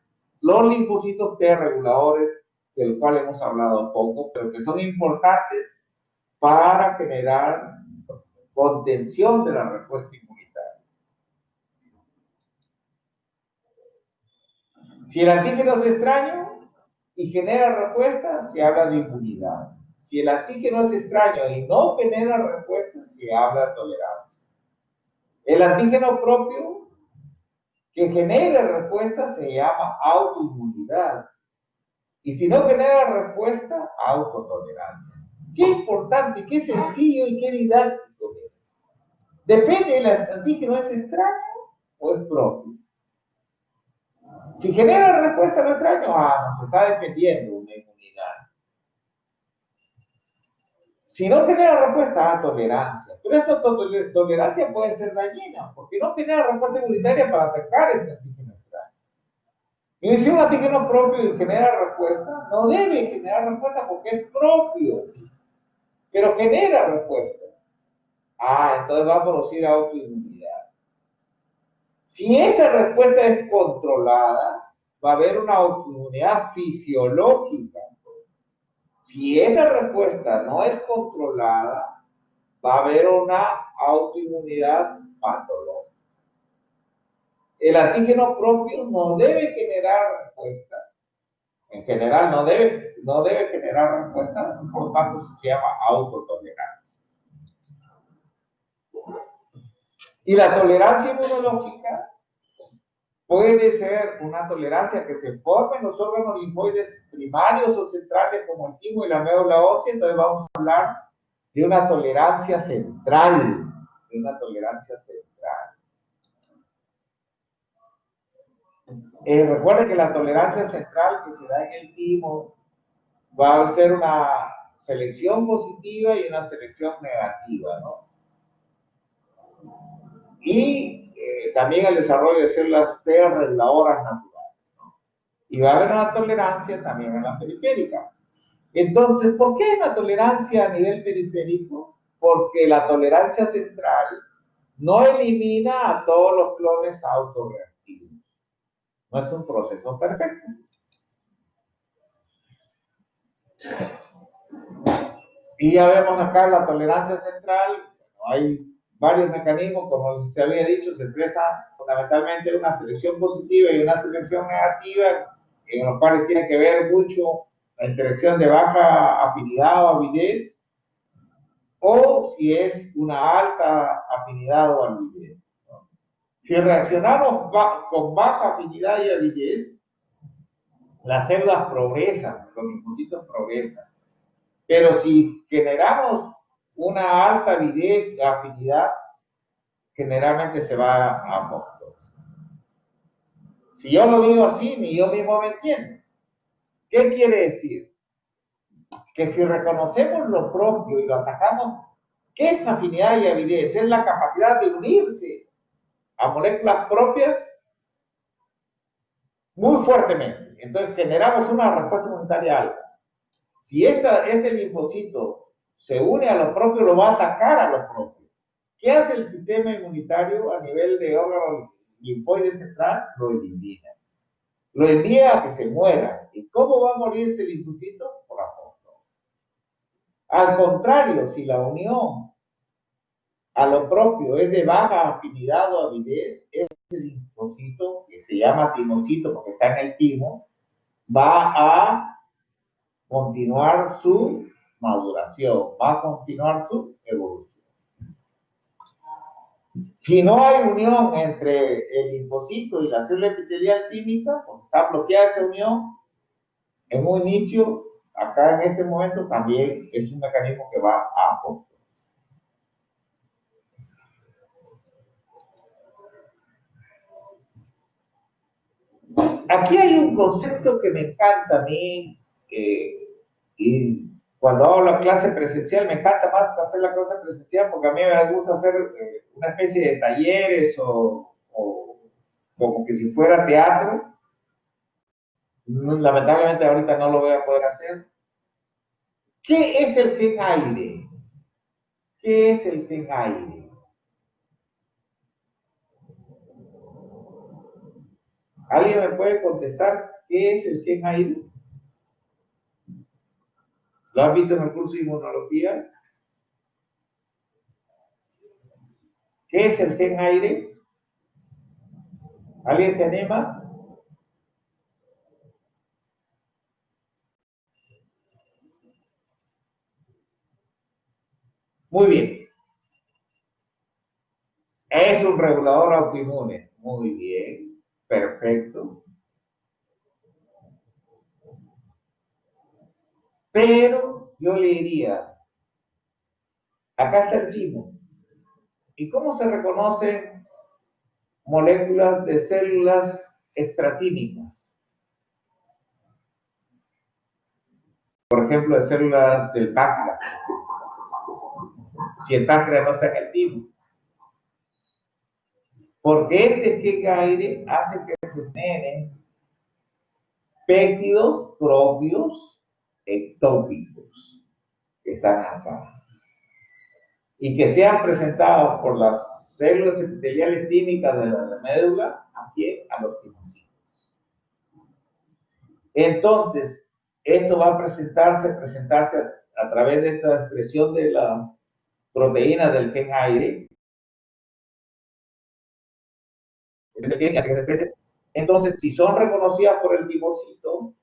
los linfocitos T reguladores, del cual hemos hablado un poco, pero que son importantes para generar contención de la respuesta inmunitaria? Si el antígeno es extraño y genera respuesta, se habla de inmunidad. Si el antígeno es extraño y no genera respuesta, se habla de tolerancia. El antígeno propio que genera respuesta se llama autoinmunidad. Y si no genera respuesta, autotolerancia. Qué importante, qué sencillo y qué didáctico es. Depende del antígeno, ¿es extraño o es propio? Si genera respuesta a lo extraño, nos está defendiendo una inmunidad. Si no genera respuesta, tolerancia. Pero esta tolerancia puede ser dañina, porque no genera respuesta inmunitaria para atacar este antígeno extraño. Y si un antígeno propio genera respuesta, no debe generar respuesta porque es propio, pero genera respuesta. Entonces va a producir autoinmunidad. Si esta respuesta es controlada, va a haber una autoinmunidad fisiológica. Si esa respuesta no es controlada, va a haber una autoinmunidad patológica. El antígeno propio no debe generar respuesta. En general no debe generar respuesta, por lo tanto se llama autotolerancia. Y la tolerancia inmunológica puede ser una tolerancia que se forme en los órganos linfoides primarios o centrales como el timo y la médula ósea. Entonces vamos a hablar de una tolerancia central, recuerden que la tolerancia central que se da en el timo va a ser una selección positiva y una selección negativa, ¿no? Y también el desarrollo de células T reguladoras naturales, ¿no? Y va a haber una tolerancia también en la periférica. Entonces, ¿por qué hay una tolerancia a nivel periférico? Porque la tolerancia central no elimina a todos los clones autorreactivos. No es un proceso perfecto. Y ya vemos acá la tolerancia central. Hay varios mecanismos, como se había dicho, se expresa fundamentalmente una selección positiva y una selección negativa, en los cuales tiene que ver mucho la interacción de baja afinidad o avidez, o si es una alta afinidad o avidez, ¿no? Si reaccionamos con baja afinidad y avidez, las células progresan, los linfocitos progresan. Pero si generamos una alta avidez, afinidad, generalmente se va a apoptosis. Si yo lo digo así, ni yo mismo me entiendo. ¿Qué quiere decir? Que si reconocemos lo propio y lo atacamos, ¿qué es afinidad y avidez? Es la capacidad de unirse a moléculas propias muy fuertemente. Entonces generamos una respuesta inmunitaria alta. Si ese linfocito se une a lo propio, lo va a atacar a lo propio. ¿Qué hace el sistema inmunitario a nivel de órgano linfoide central? Lo elimina. Lo envía a que se muera. ¿Y cómo va a morir este linfocito? Por apoptosis. Al contrario, si la unión a lo propio es de baja afinidad o avidez, ese linfocito, que se llama timocito porque está en el timo, va a continuar su maduración, va a continuar su evolución. Si no hay unión entre el linfocito y la célula epitelial tímica, pues está bloqueada esa unión, en un inicio, acá en este momento, también es un mecanismo que va a apoptosis. Aquí hay un concepto que me encanta a mí, y cuando hago la clase presencial, me encanta más hacer la clase presencial porque a mí me gusta hacer una especie de talleres o como que si fuera teatro. Lamentablemente ahorita no lo voy a poder hacer. ¿Qué es el gen aire? ¿Qué es el gen aire? ¿Alguien me puede contestar qué es el gen aire? ¿Lo has visto en el curso de inmunología? ¿Qué es el gen aire? ¿Alguien se anima? Muy bien. Es un regulador autoinmune. Muy bien. Perfecto. Pero yo le diría, acá está el timo. ¿Y cómo se reconocen moléculas de células extratímicas? Por ejemplo, de células del páncreas. Si el páncreas no está en el timo. Porque este gen aire hace que se generen péptidos propios ectópicos que están acá y que sean presentados por las células epiteliales tímicas de la médula a los timocitos. Entonces, esto va a presentarse a través de esta expresión de la proteína del gen aire. Entonces, si son reconocidas por el timocito,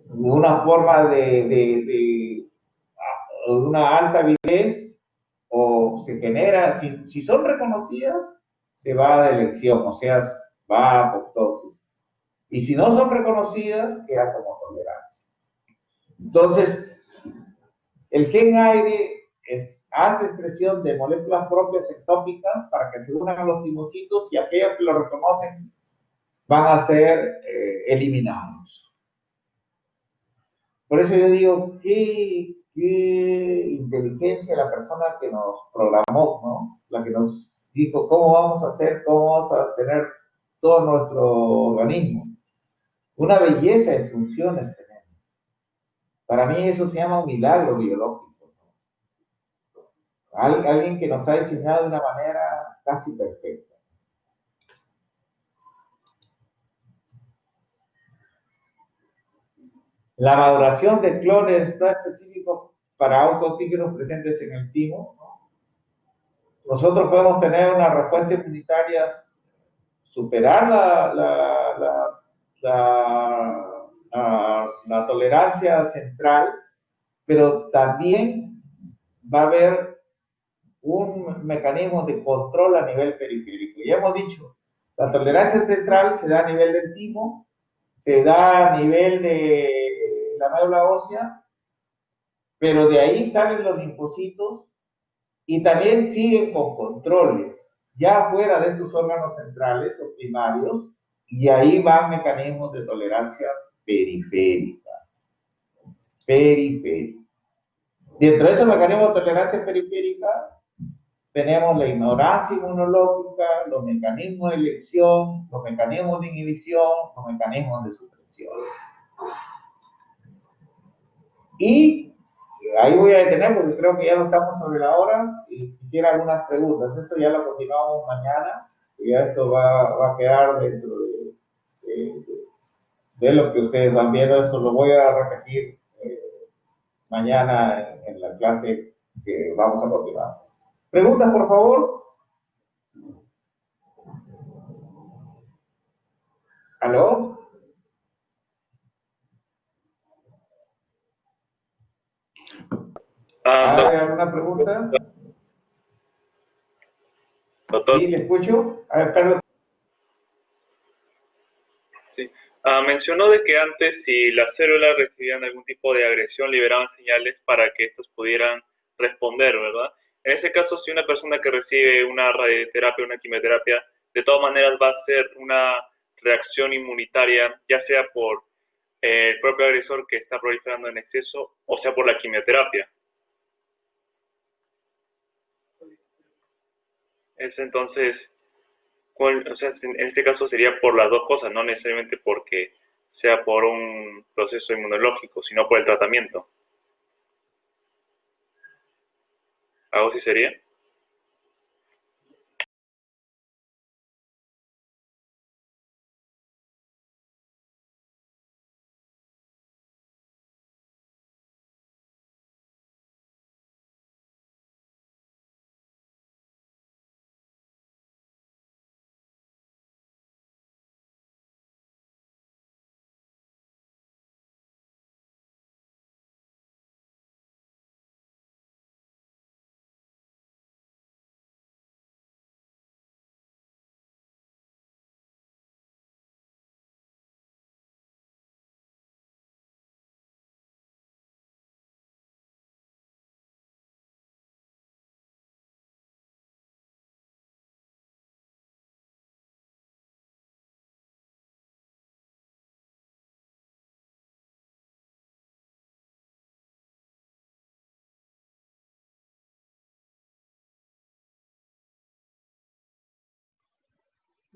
una forma de una alta avidez, o se genera, si son reconocidas, se va de elección, o sea, va a apoptosis. Y si no son reconocidas, queda como tolerancia. Entonces, el gen aire hace expresión de moléculas propias ectópicas para que se unan a los timocitos y aquellos que lo reconocen van a ser eliminados. Por eso yo digo, qué inteligencia la persona que nos programó, ¿no? La que nos dijo cómo vamos a hacer, cómo vamos a tener todo nuestro organismo. Una belleza de funciones tenemos. Para mí eso se llama un milagro biológico, ¿no? Alguien que nos ha diseñado de una manera casi perfecta. La maduración de clones está específico para autoantígenos presentes en el timo, ¿no? Nosotros podemos tener una respuesta inmunitaria, superar la tolerancia central, pero también va a haber un mecanismo de control a nivel periférico. Ya hemos dicho, la tolerancia central se da a nivel del timo, se da a nivel de la médula ósea, pero de ahí salen los linfocitos Y también siguen con controles, ya fuera de estos órganos centrales o primarios, y ahí van mecanismos de tolerancia periférica. Dentro de esos mecanismos de tolerancia periférica, tenemos la ignorancia inmunológica, los mecanismos de elección, los mecanismos de inhibición, los mecanismos de supresión. Y ahí voy a detener porque creo que ya no estamos sobre la hora y quisiera algunas preguntas. Esto ya lo continuamos mañana y ya esto va a quedar dentro de lo que ustedes van viendo. Esto lo voy a repetir mañana en la clase que vamos a continuar. ¿Preguntas, por favor? ¿Aló? ¿Hay alguna pregunta? Doctor. Sí, le escucho. A ver, perdón. Sí. Mencionó de que antes, si las células recibían algún tipo de agresión, liberaban señales para que estos pudieran responder, ¿verdad? En ese caso, si una persona que recibe una radioterapia, una quimioterapia, de todas maneras va a ser una reacción inmunitaria, ya sea por el propio agresor que está proliferando en exceso, o sea por la quimioterapia. Es entonces, o sea, en este caso sería por las dos cosas, no necesariamente porque sea por un proceso inmunológico, sino por el tratamiento. ¿Algo así sería?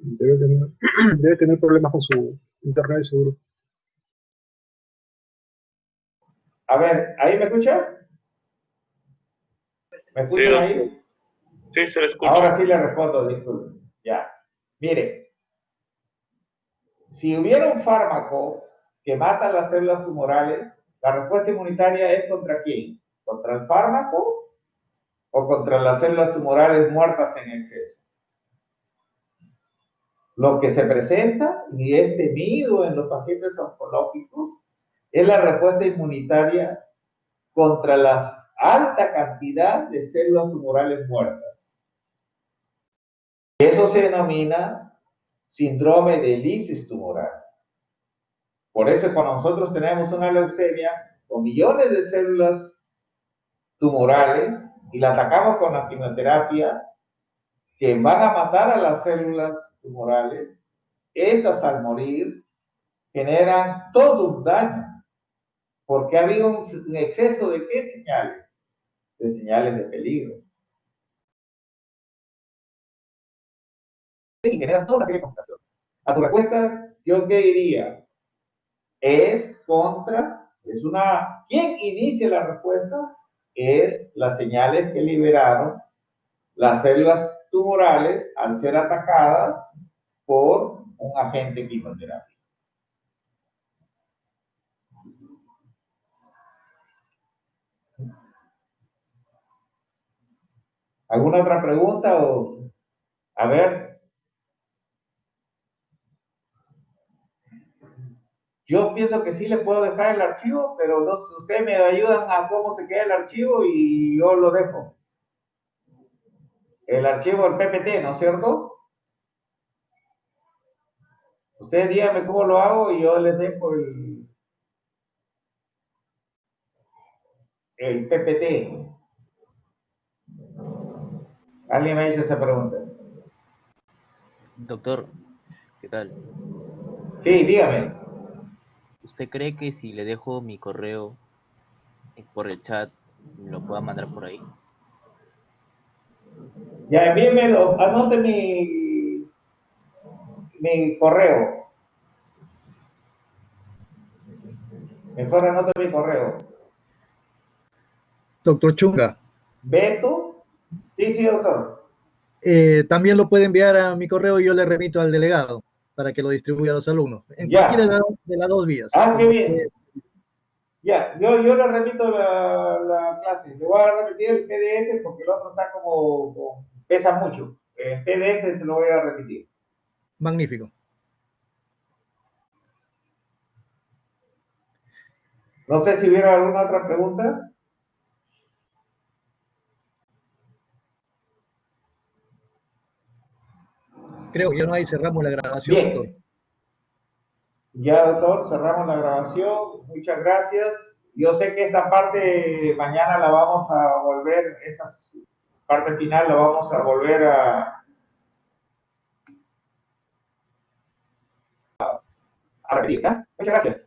Debe tener problemas con su internet seguro. A ver, ¿ahí me escucha? ¿Me escuchan ahí? Sí, se le escucha. Ahora sí le respondo, disculpe. Ya. Mire, si hubiera un fármaco que mata las células tumorales, la respuesta inmunitaria es ¿contra quién? ¿Contra el fármaco o contra las células tumorales muertas en exceso? Lo que se presenta y es temido en los pacientes oncológicos es la respuesta inmunitaria contra la alta cantidad de células tumorales muertas. Eso se denomina síndrome de lisis tumoral. Por eso cuando nosotros tenemos una leucemia con millones de células tumorales y la atacamos con la quimioterapia, que van a matar a las células tumorales, estas al morir generan todo un daño, porque ha habido un exceso de ¿qué señales? De señales de peligro. Y generan toda una serie de complicaciones. A tu respuesta, ¿yo qué diría? Es contra, ¿quién inicia la respuesta? Es las señales que liberaron las células tumorales al ser atacadas por un agente quimioterápico. ¿Alguna otra pregunta? A ver. Yo pienso que sí le puedo dejar el archivo, pero no, ustedes me ayudan a cómo se queda el archivo y yo lo dejo. El archivo del PPT, ¿no es cierto? Ustedes díganme cómo lo hago y yo les dejo el PPT. Alguien me ha hecho esa pregunta. Doctor, ¿qué tal? Sí, dígame. ¿Usted cree que si le dejo mi correo por el chat, me lo pueda mandar por ahí? Ya envíenmelo, anote mi correo. Mejor anote mi correo. Doctor Chunga, Beto. Sí, sí, doctor. también lo puede enviar a mi correo y yo le remito al delegado para que lo distribuya a los alumnos. En Ya. cualquiera de las dos vías. Ah, qué como bien. usted- Ya, yo le repito la clase. Le voy a repetir el PDF porque el otro está pesa mucho. El PDF se lo voy a repetir. Magnífico. No sé si hubiera alguna otra pregunta. Creo que ya no hay, cerramos la grabación, doctor. Bien. Ya, doctor, cerramos la grabación. Muchas gracias. Yo sé que esta parte mañana la vamos a volver, esa parte final la vamos a volver a repetir. ¿Ah? Muchas gracias.